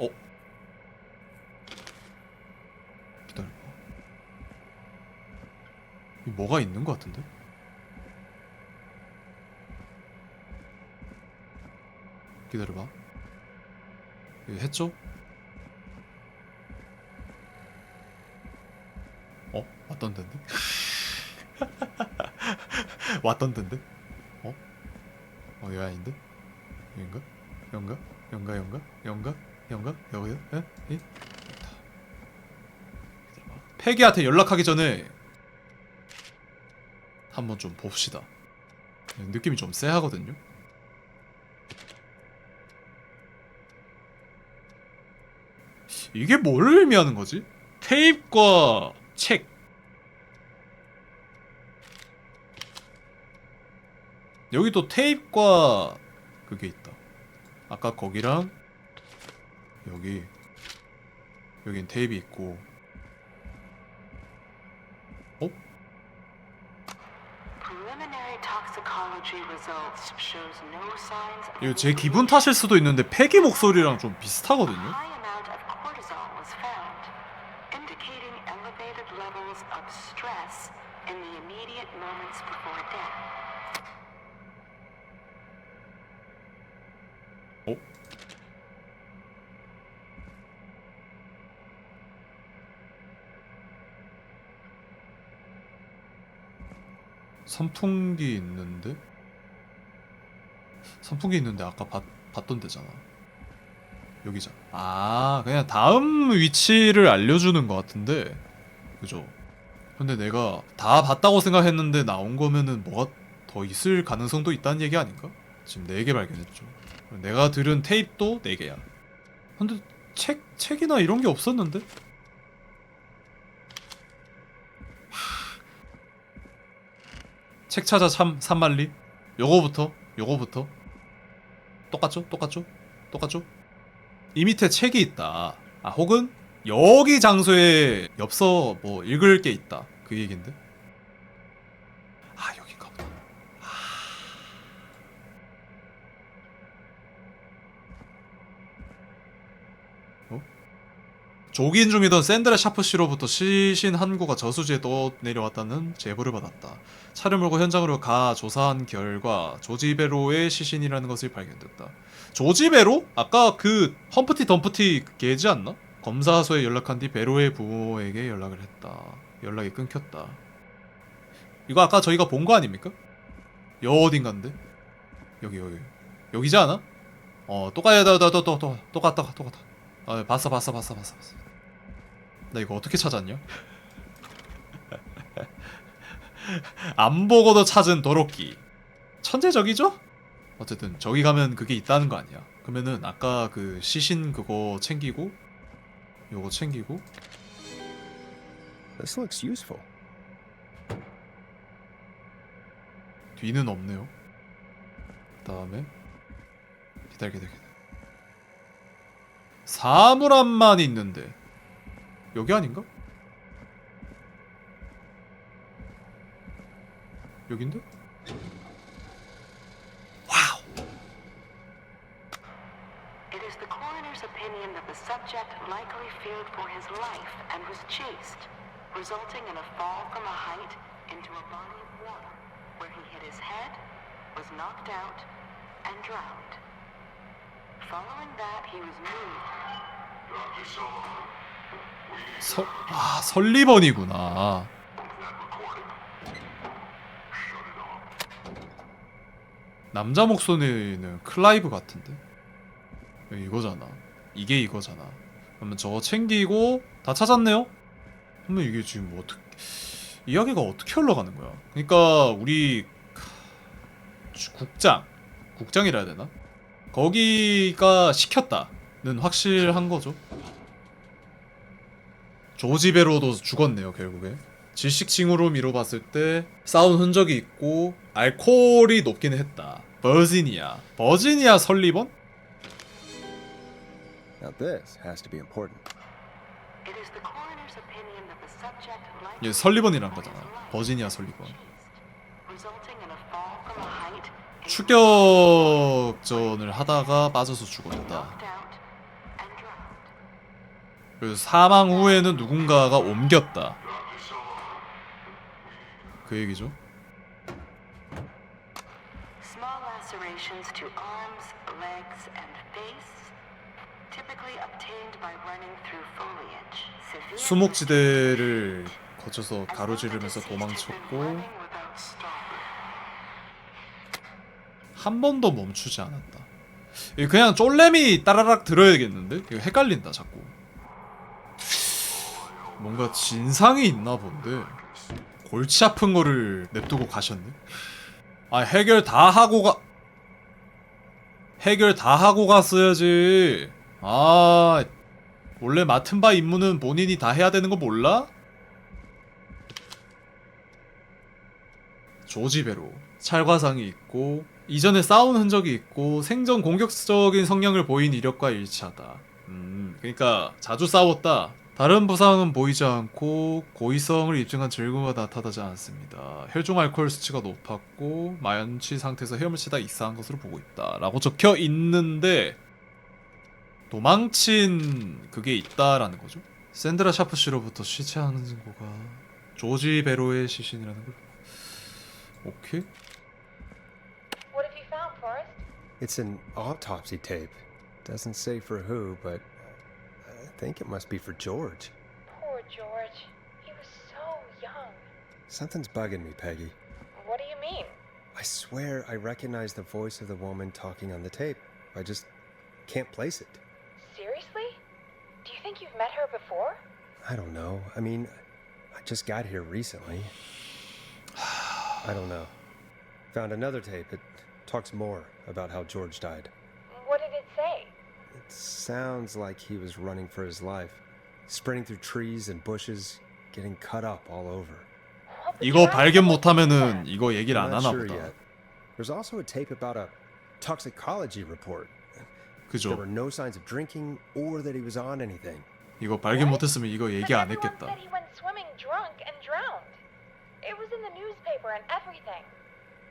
기다려봐. 뭐가 있는 것 같은데? 기다려봐. 이거 했죠? 왔던 덴데? 왔던 덴데? 이거 아닌데? 여긴가? 여긴가? 여긴가? 여긴가? 여긴가? 여긴가? 여기다? 에? 기다려봐. 패기한테 연락하기 전에 한번 좀 봅시다. 느낌이 좀 쎄하거든요? 이게 뭘 의미하는 거지? 테이프과 책. 여기 또 테이프과 그게 있다. 아까 거기랑 여긴 테이프 있고. preliminary toxicology results shows no signs of 이거 제 기분 탓일 수도 있는데 패기 목소리랑 좀 비슷하거든요. high amount of cortisol was found, indicating elevated levels of stress in the immediate moments before death. 선풍기 있는데? 선풍기 있는데 아까 봤던 데잖아. 여기잖아. 그냥 다음 위치를 알려주는 것 같은데 그죠? 근데 내가 다 봤다고 생각했는데 나온 거면은 뭐가 더 있을 가능성도 있다는 얘기 아닌가? 지금 4개 발견했죠. 내가 들은 테이프도 4개야. 근데 책이나 이런 게 없었는데? 책 찾아 산만리? 요거부터 똑같죠? 이 밑에 책이 있다. 아, 혹은 여기 장소에 엽서 뭐 읽을 게 있다. 그 얘긴데. 아, 여긴가 보다. 어? 조긴 중이던 샌드라 샤프씨로부터 시신 한 구가 저수지에 떠내려왔다는 제보를 받았다. 차를 몰고 현장으로 가 조사한 결과 조지베로의 시신이라는 것이 발견됐다. 조지베로? 아까 그 험프티 덤프티 걔지 않나? 검사소에 연락한 뒤 베로의 부모에게 연락을 했다. 연락이 끊겼다. 이거 아까 저희가 본 거 아닙니까? 여 어딘가인데? 여기지 않아? 똑같다. 봤어. 나 이거 어떻게 찾았냐? 안 보고도 찾은 도로끼. 천재적이죠? 어쨌든 저기 가면 그게 있다는 거 아니야. 그러면은 아까 그 시신 그거 챙기고 요거 챙기고. This looks useful. 뒤는 없네요. 그 다음에 기다려. 사물함만 있는데 여기 아닌가? 여긴데? 와우. It is the coroner's opinion that the subject likely feared for his life and was chased, resulting in a fall from a height into a body of water, where he hit his head, was knocked out, and drowned. Following that, he was moved. 설리번이구나. 남자 목소리는 클라이브 같은데? 이거잖아. 이게 이거잖아. 그러면 저거 챙기고 다 찾았네요? 그러면 이게 지금 뭐 어떻게 이야기가 어떻게 흘러가는 거야? 그러니까 우리 국장이라 해야 되나? 거기가 시켰다는 확실한 거죠. 조지베로도 죽었네요, 결국에. 질식징후로 미뤄봤을 때 싸운 흔적이 있고 알코올이 높긴 했다. 버지니아 설리번? Now this has to be important. It is the coroner's opinion that the subject likely 얘 설리번이란 거잖아. 버지니아 설리번. resulting in a fall from a height 추격전을 하다가 빠져서 죽었다. knocked out and drowned. 그래서 사망 후에는 누군가가 옮겼다. 그 얘기죠. Small lacerations to arms, legs, and face, typically obtained by running through foliage. Severe 수목지대를 거쳐서 가로지르면서 도망쳤고 한 번도 멈추지 않았다. 이거 그냥 쫄래미 따라락 들어야겠는데? 이거 헷갈린다 자꾸. 뭔가 진상이 있나 본데 골치 아픈 거를 냅두고 가셨네. 아, 해결 다 하고 갔어야지. 아, 원래 맡은 바 임무는 본인이 다 해야 되는 거 몰라? 조지베로 찰과상이 있고 이전에 싸운 흔적이 있고 생전 공격적인 성향을 보인 이력과 일치하다. 그러니까 자주 싸웠다. 다른 부상은 보이지 않고 고의성을 입증한 증거가 나타나지 않습니다. 혈중 알코올 수치가 높았고 만취 상태에서 헤엄을 치다 이상한 것으로 보고 있다 라고 적혀 있는데 도망친 그게 있다라는 거죠. 샌드라 샤프씨로부터 시체하는 증거가 조지 베로의 시신이라는 걸. 오케이. What have you found, Forrest? It's an autopsy tape. Doesn't say for who, but I think it must be for George. Poor George. He was so young. Something's bugging me, Peggy. What do you mean? I swear I recognize the voice of the woman talking on the tape. I just can't place it. Seriously? Do you think you've met her before? I don't know. I mean, I just got here recently. I don't know. Found another tape. It talks more about how George died. What did it say? It sounds like he was running for his life, sprinting through trees and bushes, getting cut up all over. 이거 발견 못하면은 이거 얘기를 I'm 안 not 하나 sure 보다. yet. There's also a tape about a toxicology report. There 그죠? were no signs of drinking or that he was on anything. 이거 발견 못했으면 이거 얘기 안 Everyone 했겠다. said he went swimming drunk and drowned. It was in the newspaper and everything.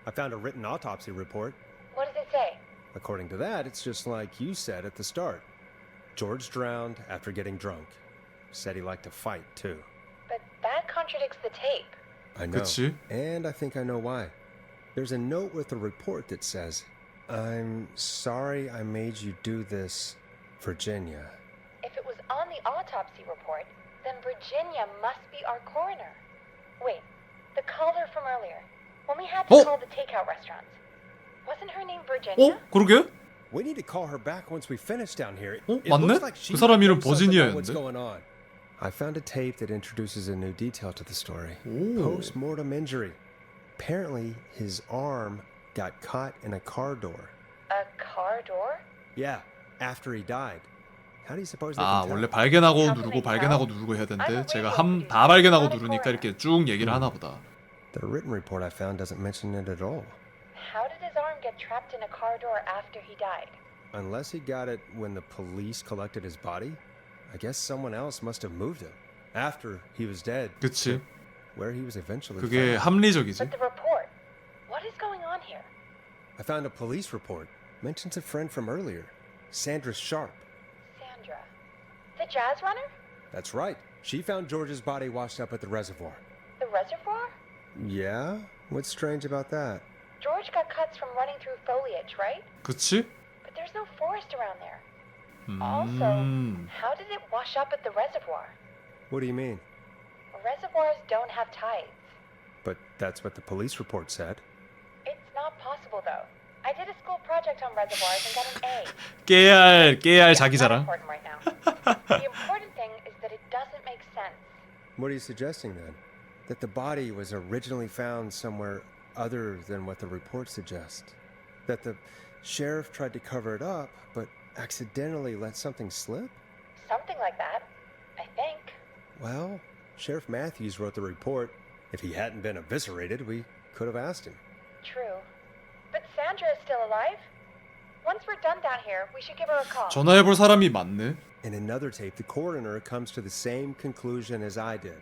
I found a written autopsy report. What does it say? According to that, it's just like you said at the start. George drowned after getting drunk. Said he liked to fight, too. But that contradicts the tape. I know. 그치? And I think I know why. There's a note with the report that says, I'm sorry I made you do this, Virginia. If it was on the autopsy report, then Virginia must be our coroner. Wait, the caller from earlier, when we had to Oh! call the takeout restaurants, wasn't her name 어? Virginia? 그러게? We need to call her back once we finish down here. 어? It 맞네? looks like she 그 사람 이름 knows something about what's 버지니아였는데? going on. I found a tape that introduces a new detail to the story. 오. Post-mortem injury. Apparently, his arm got caught in a car door. A car door? Yeah, after he died. How do you suppose they 아 can tell? 원래 발견하고 누르고 발견하고 누르고 해야 되는데 제가 다 발견하고 누르니까 이렇게 쭉 얘기를 하나 보다. The written report I found doesn't mention it at all. How did his arm get trapped in a car door after he died? Unless he got it when the police collected his body, I guess someone else must have moved him after he was dead. 그치? Where he was eventually 그게 found. 합리적이지. But the report, what is going on here? I found a police report. Mentions a friend from earlier, Sandra Sharp. Sandra. The jazz runner? That's right. She found George's body washed up at the reservoir. The reservoir? Yeah? What's strange about that? George got cuts from running through foliage, right? 그치? But there's no forest around there. Also, how did it wash up at the reservoir? What do you mean? Reservoirs don't have tides. But that's what the police report said. It's not possible, though. I did a school project on reservoirs and got an A. 깨알 자기 Not 자랑. important right now. The important thing is that it doesn't make sense. What are you suggesting then? That the body was originally found somewhere other than what the report suggests? That the sheriff tried to cover it up, but accidentally let something slip? Something like that, I think. Well, Sheriff Matthews wrote the report. If he hadn't been eviscerated, we could have asked him. True. But Sandra is still alive? Once we're done down here, we should give her a call. 전화해볼 사람이 많네. In another tape, the coroner comes to the same conclusion as I did.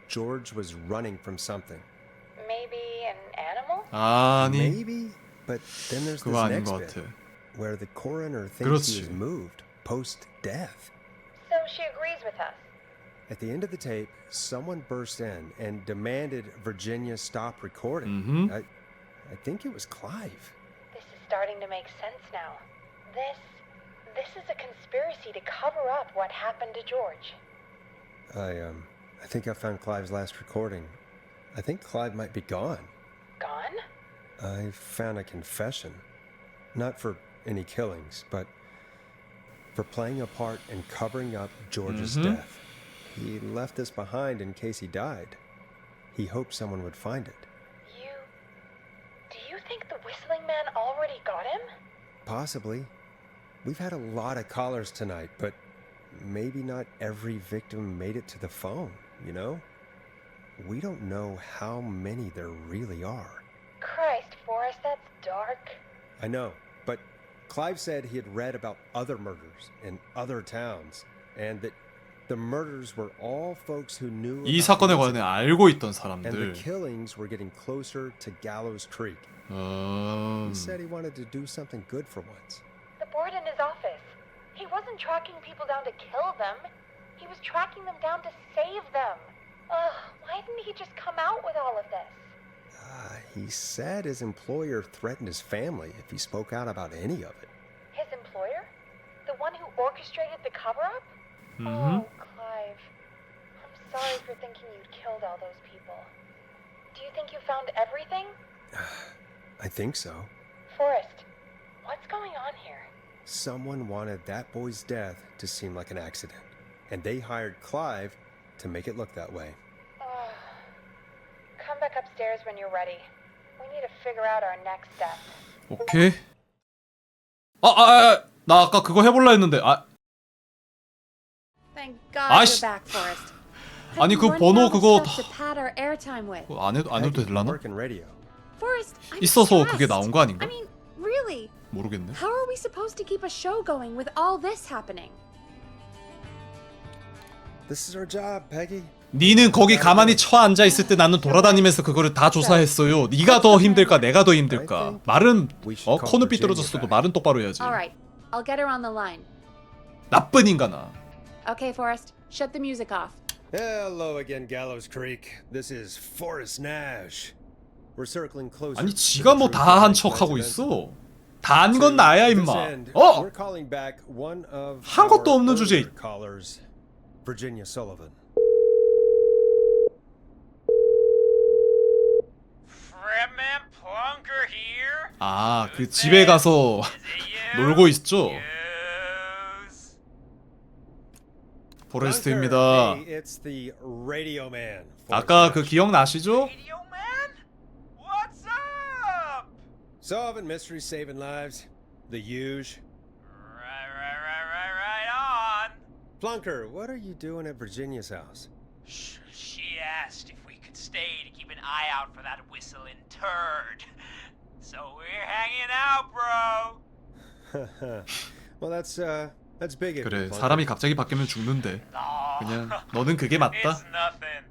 George was running from something. Maybe an animal? 아니 Maybe, but then there's this 그거 아닌 next 것 bit, 같아. where the coroner thinks he was 그렇지. moved post-death. So she agrees with us. At the end of the tape, someone burst in and demanded Virginia stop recording. Mhm. I think it was Clive. This is starting to make sense now. This is a conspiracy to cover up what happened to George. I think I found Clive's last recording. I think Clive might be gone. Gone? I found a confession. Not for any killings, but for playing a part in covering up George's death. He left this behind in case he died. He hoped someone would find it. Do you think the whistling man already got him? Possibly. We've had a lot of callers tonight, but maybe not every victim made it to the phone, you know? We don't know how many there really are. Christ, Forrest, that's dark. I know, but Clive said he had read about other murders in other towns, and that the murders were all folks who knew 이 about 사건에 the 관해 incident, 알고 있던 and the 사람들. killings were getting closer to Gallows Creek. He said he wanted to do something good for once. The board in his office. He wasn't tracking people down to kill them. He was tracking them down to save them. Ugh, why didn't he just come out with all of this? He said his employer threatened his family if he spoke out about any of it. His employer? The one who orchestrated the cover-up? Oh, Clive. I'm sorry for thinking you'd killed all those people. Do you think you found everything? I think so. Forrest, what's going on here? Someone wanted that boy's death to seem like an accident, and they hired Clive to make it look that way. Ugh, Come back upstairs when you're ready. We need to figure out our next step. 오케이. 나 아까 그거 해볼라 했는데. Thank God 아이씨. you're back, Forrest. 아니 그 Running 번호 out of 그거 stuff to pad our airtime with. 안 해도 되려나? Working radio. Forrest, I'm 있어서 stressed. 그게 나온 거 아닌가? I mean, really? 모르겠네. How are we supposed to keep a show going with all this happening? This is our job, Peggy. 니는 거기 가만히 처 앉아 있을 때 나는 돌아다니면서 그거를 다 조사했어요. 네가 더 힘들까 내가 더 힘들까? 말은 코는 삐뚤어졌어도 말은 똑바로 해야지. All right, I'll get her on the line. 나쁜 인간아. Okay, Forrest, shut the music off. Hello again, Gallows Creek. This is Forrest Nash. We're circling closer. 아니 지가 뭐 다 한 척 하고 있어. 다 한 건 나야 임마. We're calling back one of 한 것도 our 없는 주제. earlier callers, Virginia Sullivan. Fredman Plunker here. 아, 그 집에 가서 놀고 있죠. Yes. 포레스트입니다. Hey, it's the Radio Man. 아까 그 기억나시죠? Radio man? What's up? Solving mysteries, saving lives. The huge. Right on. Plunker, what are you doing at Virginia's house? She asked if we could stay to keep an eye out for that whistling turd. So we're hanging out, bro. Well, that's big of you, 그래, Plunker. 사람이 갑자기 바뀌면 죽는데. No. 그냥 너는 그게 맞다. It's nothing.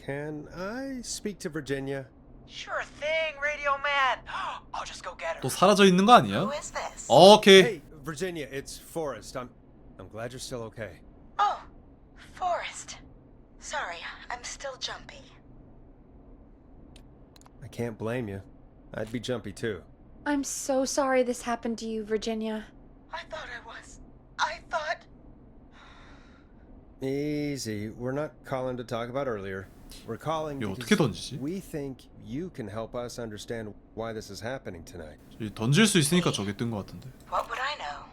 Can I speak to Virginia? Sure thing, Radio Man. I'll just go get her. 또 사라져 있는 거 아니야? Who is this? 오케이. Hey, Virginia, it's Forrest. I'm glad you're still okay. Oh, Forrest. Sorry, I'm still jumpy. I can't blame you. I'd be jumpy too. I'm so sorry this happened to you, Virginia. I thought I was. I thought. Easy. We're not calling to talk about earlier. We're calling 이거 because 어떻게 던지지? we think you can help us understand why this is happening tonight. 던질 수 있으니까 저게 뜬 거 같은데. What would I know?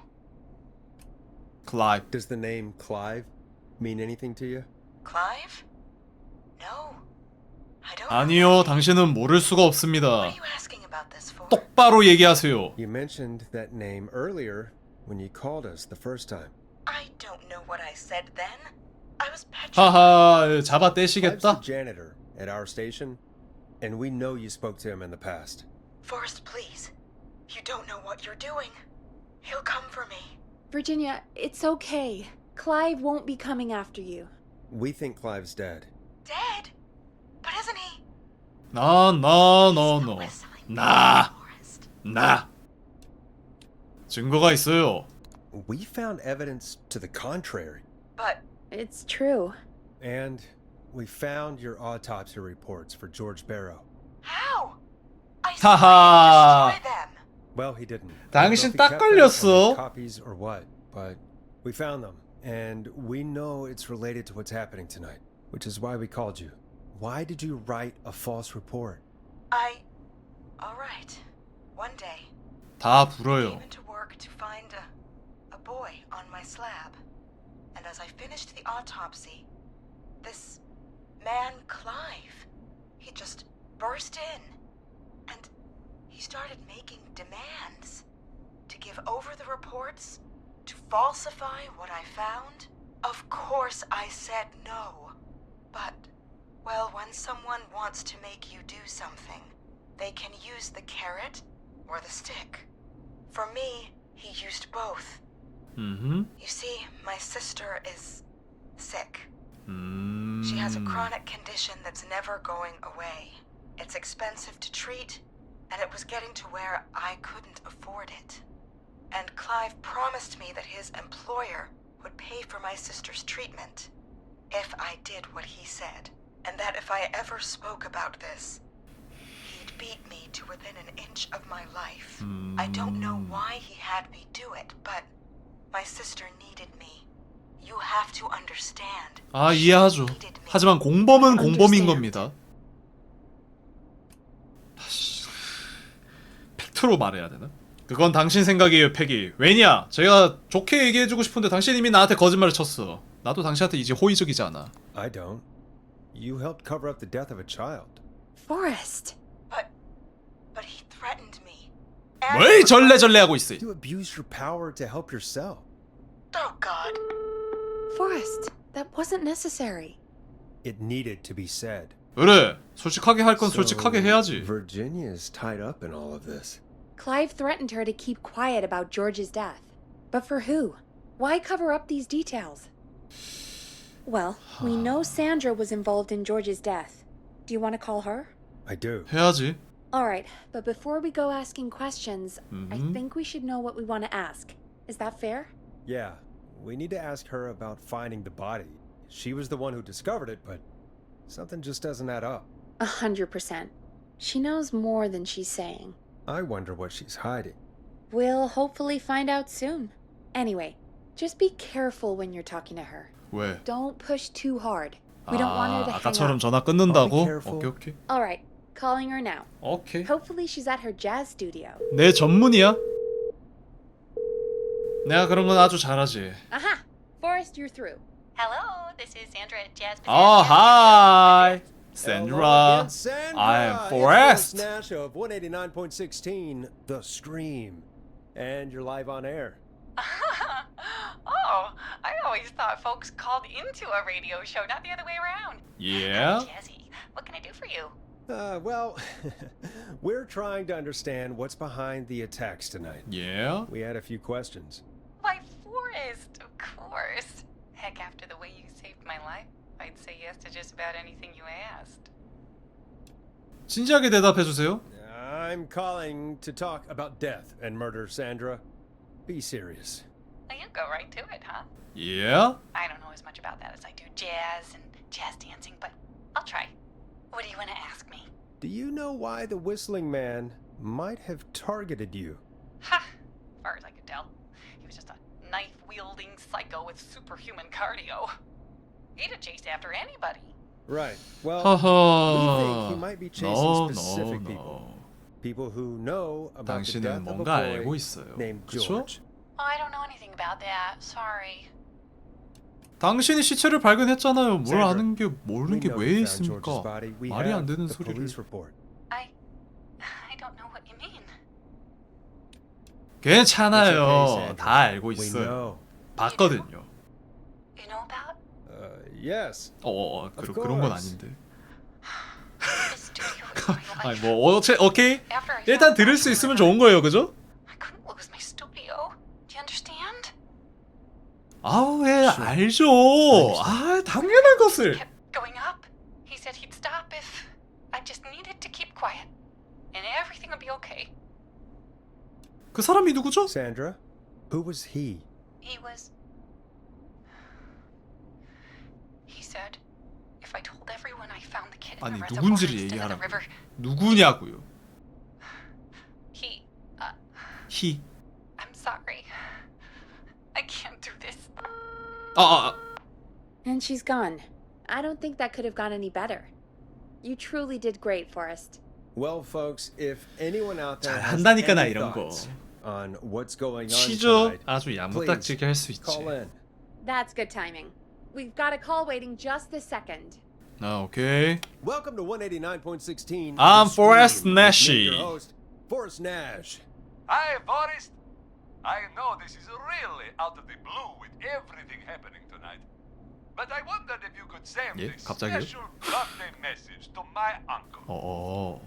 클라이브. Does the name Clive mean anything to you? Clive? No. I don't. 아니요, 당신은 모를 수가 What 없습니다. are you asking about this for? 똑바로 얘기하세요. You mentioned that name earlier when you called us the first time. I don't know what I said then. I was petrified. 하하, 잡아 Clive's the 떼시겠다? janitor at our station, and we know you spoke to him in the past. Forrest, please. You don't know what you're doing. He'll come for me. Virginia, it's okay. Clive won't be coming after you. We think Clive's dead. Dead? But isn't he? 나. Whistling. 나. Forrest. 나. 증거가 있어요. We found evidence to the contrary. But It's true. And we found your autopsy reports for George Barrow. how? I 하하. saw him destroy them. Well, he didn't. 당신 I don't know if he 딱 kept them or made 걸렸어. copies or what, but we found them, and we know it's related to what's happening tonight, which is why we called you. Why did you write a false report? All right. One day, 다 I 불어요. came into work to find a boy on my slab. And as I finished the autopsy, this man, Clive, he just burst in. And he started making demands to give over the reports, to falsify what I found. Of course I said no. But, well, when someone wants to make you do something, they can use the carrot or the stick. For me, he used both. 음. You see, my sister is sick. She has a chronic condition that's never going away. It's expensive to treat, and it was getting to where I couldn't afford it. And Clive promised me that his employer would pay for my sister's treatment if I did what he said, and that if I ever spoke about this, he'd beat me to within an inch of my life. I don't know why he had me do it, but my sister needed me. You have to understand. 아, 이해하죠. 하지만 공범은 공범인 겁니다. 팩트로 말해야 되나? 그건 당신 생각이에요, 패기. 왜냐? 제가 좋게 얘기해주고 싶은데 당신 이미 나한테 거짓말을 쳤어. 나도 당신한테 이제 호의적이지 않아. I don't. You helped cover up the death of a child. Forrest. But he threatened me. 뭘 절레절레하고 있어. You abused your power to help yourself. Oh God. Forrest, that wasn't necessary. It needed to be said. 그래, 솔직하게 할 건 솔직하게 해야지. Virginia is tied up in all of this. Clive threatened her to keep quiet about George's death. But for who? Why cover up these details? Well, we know Sandra was involved in George's death. Do you want to call her? I do. 해야지. Alright, but before we go asking questions, I think we should know what we want to ask. Is that fair? Yeah, we need to ask her about finding the body. She was the one who discovered it, but something just doesn't add up. 100%. She knows more than she's saying. I wonder what she's hiding. We'll hopefully find out soon. Anyway, just be careful when you're talking to her. 왜? Don't push too hard. We don't want her to hang 아까처럼 up. 전화 끊는다고? I'll be careful. 오케이. Alright, calling her now. 오케이. Hopefully she's at her jazz studio. 내 전문이야. 내가 그런 건 아주 잘하지. Aha! Forrest, you're through. Hello, this is Sandra at Jazz. Oh, hi. Hello Sandra. again, Sandra. I'm It's Forrest. Nash of 189.16, The Scream. And you're live on air. Oh, I always thought folks called into a radio show, not the other way around. Yeah? Hi, Jazzy. What can I do for you? Well, we're trying to understand what's behind the attacks tonight. Yeah? We had a few questions. Why, Forrest, of course. Heck, after the way you saved my life, I'd say yes to just about anything you asked. 진지하게 대답해 주세요. I'm calling to talk about death and murder, Sandra. Be serious. Well, you go right to it, huh? Yeah? I don't know as much about that as I do jazz and jazz dancing, but I'll try. What do you want to ask me? Do you know why the Whistling Man might have targeted you? Ha! As far as I could tell, he was just a knife-wielding psycho with superhuman cardio. He'd have chased after anybody. Right. Well, we think he 허허. might be chasing No, specific no, people. no. People who know about the death 당신은 of a 뭔가 알고 boy 있어요. named 그쵸? George. Oh, I don't know anything about that. Sorry. 당신이 시체를 발견했잖아요. 뭘 Sandra, 아는 게 모르는 We 게 know 왜 you found George's 있습니까? body. We 말이 안 have 되는 the 소리를. police report. I don't know what you mean. 괜찮아요. It's okay, Sandra. 다 알고 We 있어요. know. 봤거든요. You know about Yes. 그런 건 course. 아닌데. the studio is my 아니 life. 뭐 오케이. After I 일단 found 들을 out 수 있으면 whatever, 좋은 거예요, 그죠? I couldn't lose my studio. Do you understand? 아우 예 Sure. 알죠. 아 당연한 It 것을. kept going up. He said he'd stop if I just needed to keep quiet, and everything would be okay. 그 사람이 누구죠? Sandra, who was he? He was. He said, if I told everyone I found the kid in 아니 the reservoir 누군지를 instead of the 얘기하라고. river, 누구냐고요? he. 히. I'm sorry. I can't do this. And she's gone. I don't think that could have gone any better. You truly did great, Forrest. Well, folks, if anyone out there 잘 has 한다니까나 any 이런 거. thoughts on what's going on 치죠. tonight, 아주 야무딱지게 할 수 있지. call in. That's good timing. We've got a call waiting just this second. 아 오케이. Welcome to 189.16. I'm The Forrest Scream, with Nash. me, your host, Forrest Nash. Hi, Forrest. I know this is really out of the blue with everything happening tonight. But I wondered if you could send 예? this 갑자기요? special birthday message to my uncle.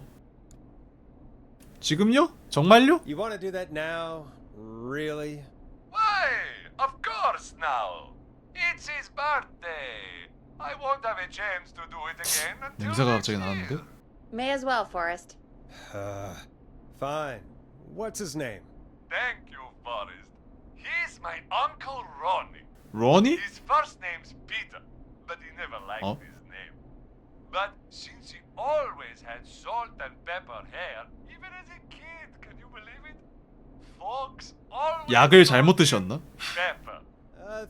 지금요? 정말요? You want to do that now? Really? Why? Of course now. It's his birthday. I won't have a chance to do it again until 냄새가 next 갑자기 year. 나는데? May as well, Forrest. Fine. What's his name? Thank you, Forrest. He's my Uncle Ronnie. 러니? His first name's Peter, but he never liked Oh. his name. But since he always had salt and pepper hair, even as a kid, can you believe it? Folks always 약을 잘못 called him 드셨나? Pepper.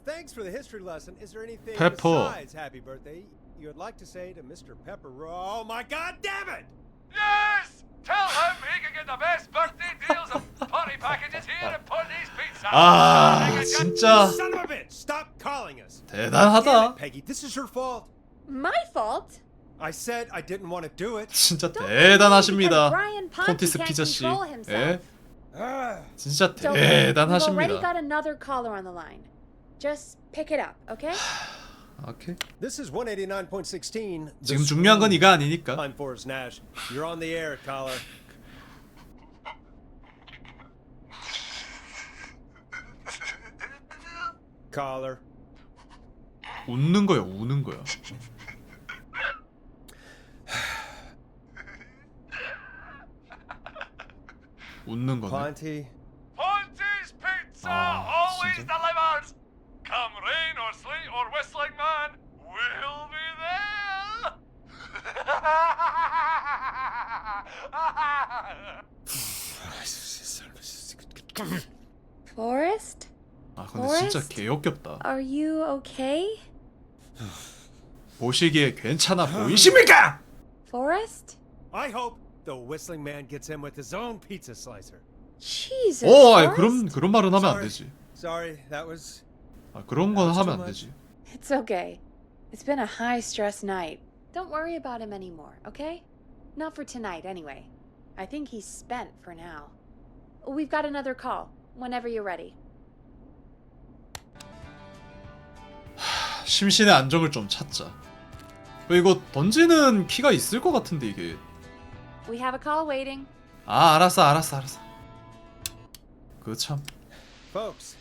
Thanks for the history lesson. Is there anything Pepper. besides happy birthday you would like to say to Mr. Pepper? Oh my God, damn it! Yes! Tell him he can get the best birthday deals and party packages here at Puddy's Pizza. 아 진짜 Son of a bitch! Stop calling us. Damn 대단하다. it, Peggy, this is your fault. My fault? I said I didn't want to do it. 진짜 Don't blame me because 대단하십니다. Brian Ponte 폰티스 can't 피자 씨. control 예? himself. 진짜 Don't worry, we've already 대단하십니다. got another caller on the line. Just pick it up, okay? 오케이. This is 189.16. 지금 중요한 건 이거 아니니까. I'm Forrest Nash. You're on the air, caller. Caller. 웃는 거야, 우는 거야. 웃는 거네. Ponte. Ponte's Pizza Ah, always 진짜? delivers. Come rain or sleet or whistling man, we'll be there. Forrest? 아 근데 진짜 Forrest? 개역겹다. Are you okay? 보시기에 괜찮아 보이십니까? Forrest? I hope the whistling man gets in with his own pizza slicer. Jesus. 오, 아니 Forrest? 그런 말은 하면 안 Sorry. 되지. Sorry, that was. 아 그런 건 That's 하면 too 안 much. 되지. It's okay. It's been a high stress night. Don't worry about him anymore, okay? Not for tonight, anyway. I think he's spent for now. We've got another call. Whenever you're ready. 심신의 안정을 좀 찾자. 이거 던지는 키가 있을 것 같은데 이게. We have a call waiting. 아 알았어. 그 참. Folks,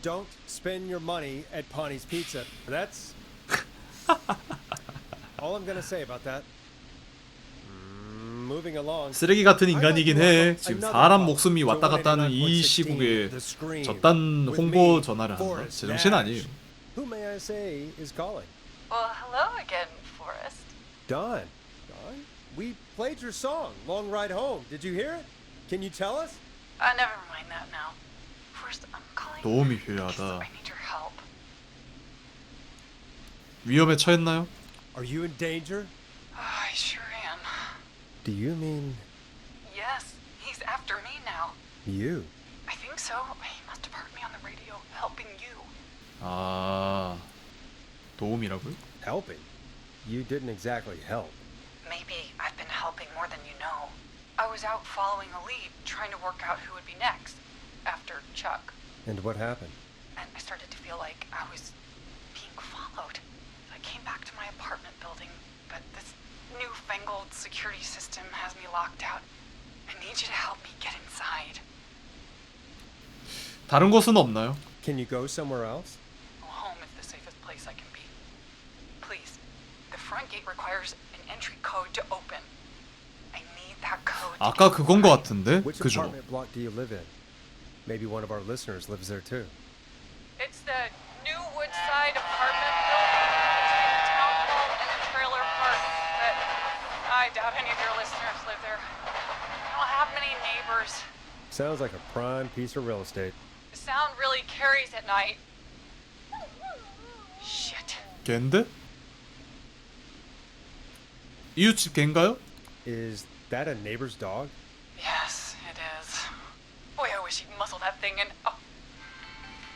don't spend your money at Ponte's Pizza. That's all I'm gonna say about that. Moving along. 쓰레기 같은 인간이긴 해. 지금 사람 목숨이 왔다 갔다 하는 이 시국에 저딴 홍보 전화를 한다. 제정신 아니에요. Who may I say is calling? Well, hello again, Forrest. Don. Don? We played your song, Long Ride Home. Did you hear it? Can you tell us? Never mind that now. First, I'm calling 도움이 because 필요하다. I need your help. 위험에 처했나요? Are you in danger? I sure am. Do you mean Yes, he's after me now. you? I think so. He must have heard me on the radio helping you. 아 도움이라고요? Helping? You didn't exactly help. Maybe I've been helping more than you know. I was out following a lead, trying to work out who would be next after Chuck. And what happened? And I started to feel like I was being followed. I came back to my apartment building, but this newfangled security system has me locked out. I need you to help me get inside. 다른 곳은 없나요? Can you go somewhere else? Well, home is the safest place I can be. Please, the front gate requires an entry code to open. I need that code. to 아까 get 그건 것 inside. 같은데? Which 그죠? apartment block do you live in? Maybe one of our listeners lives there too. It's the new Woodside apartment building between the town hall and the trailer park. But I doubt any of your listeners live there. I don't have many neighbors. Sounds like a prime piece of real estate. The sound really carries at night. Shit. 걘데? 이웃집 걘가요? Is that a neighbor's dog? Yes, it is. Boy, I wish he'd muzzle that thing and oh.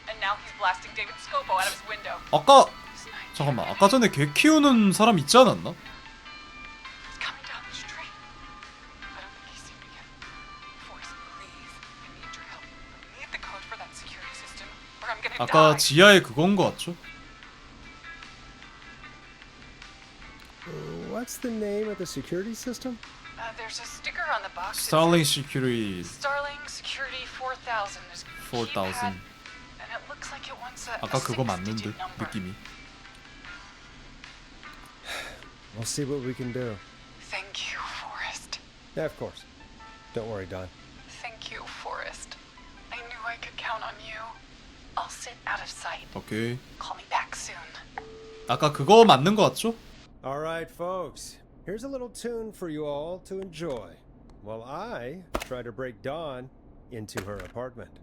And now he's blasting David Scopo out of his window. 아까 This night, 잠깐만 아까 전에 개 키우는 사람 있지 않았나? he's coming down the street. I don't think he's seen me yet. Forrest, please, I need your help. I need the code for that security system, or I'm gonna 아까 die. 지하에 그건 거 같죠? What's the name of the security system? There's a sticker on the box. that Starling says Security Starling Security 4000. There's a 4000. keypad, and it looks like it wants a 아까 그거 6-digit 맞는 듯 number. 느낌이. We'll see what we can do. Thank you, Forrest. Yeah, of course. Don't worry, Don. Thank you, Forrest. I knew I could count on you. I'll sit out of sight. 오케이. Call me back soon. 아까 그거 맞는 거 같죠? All right, folks. Here's a little tune for you all to enjoy while I try to break Dawn into her apartment.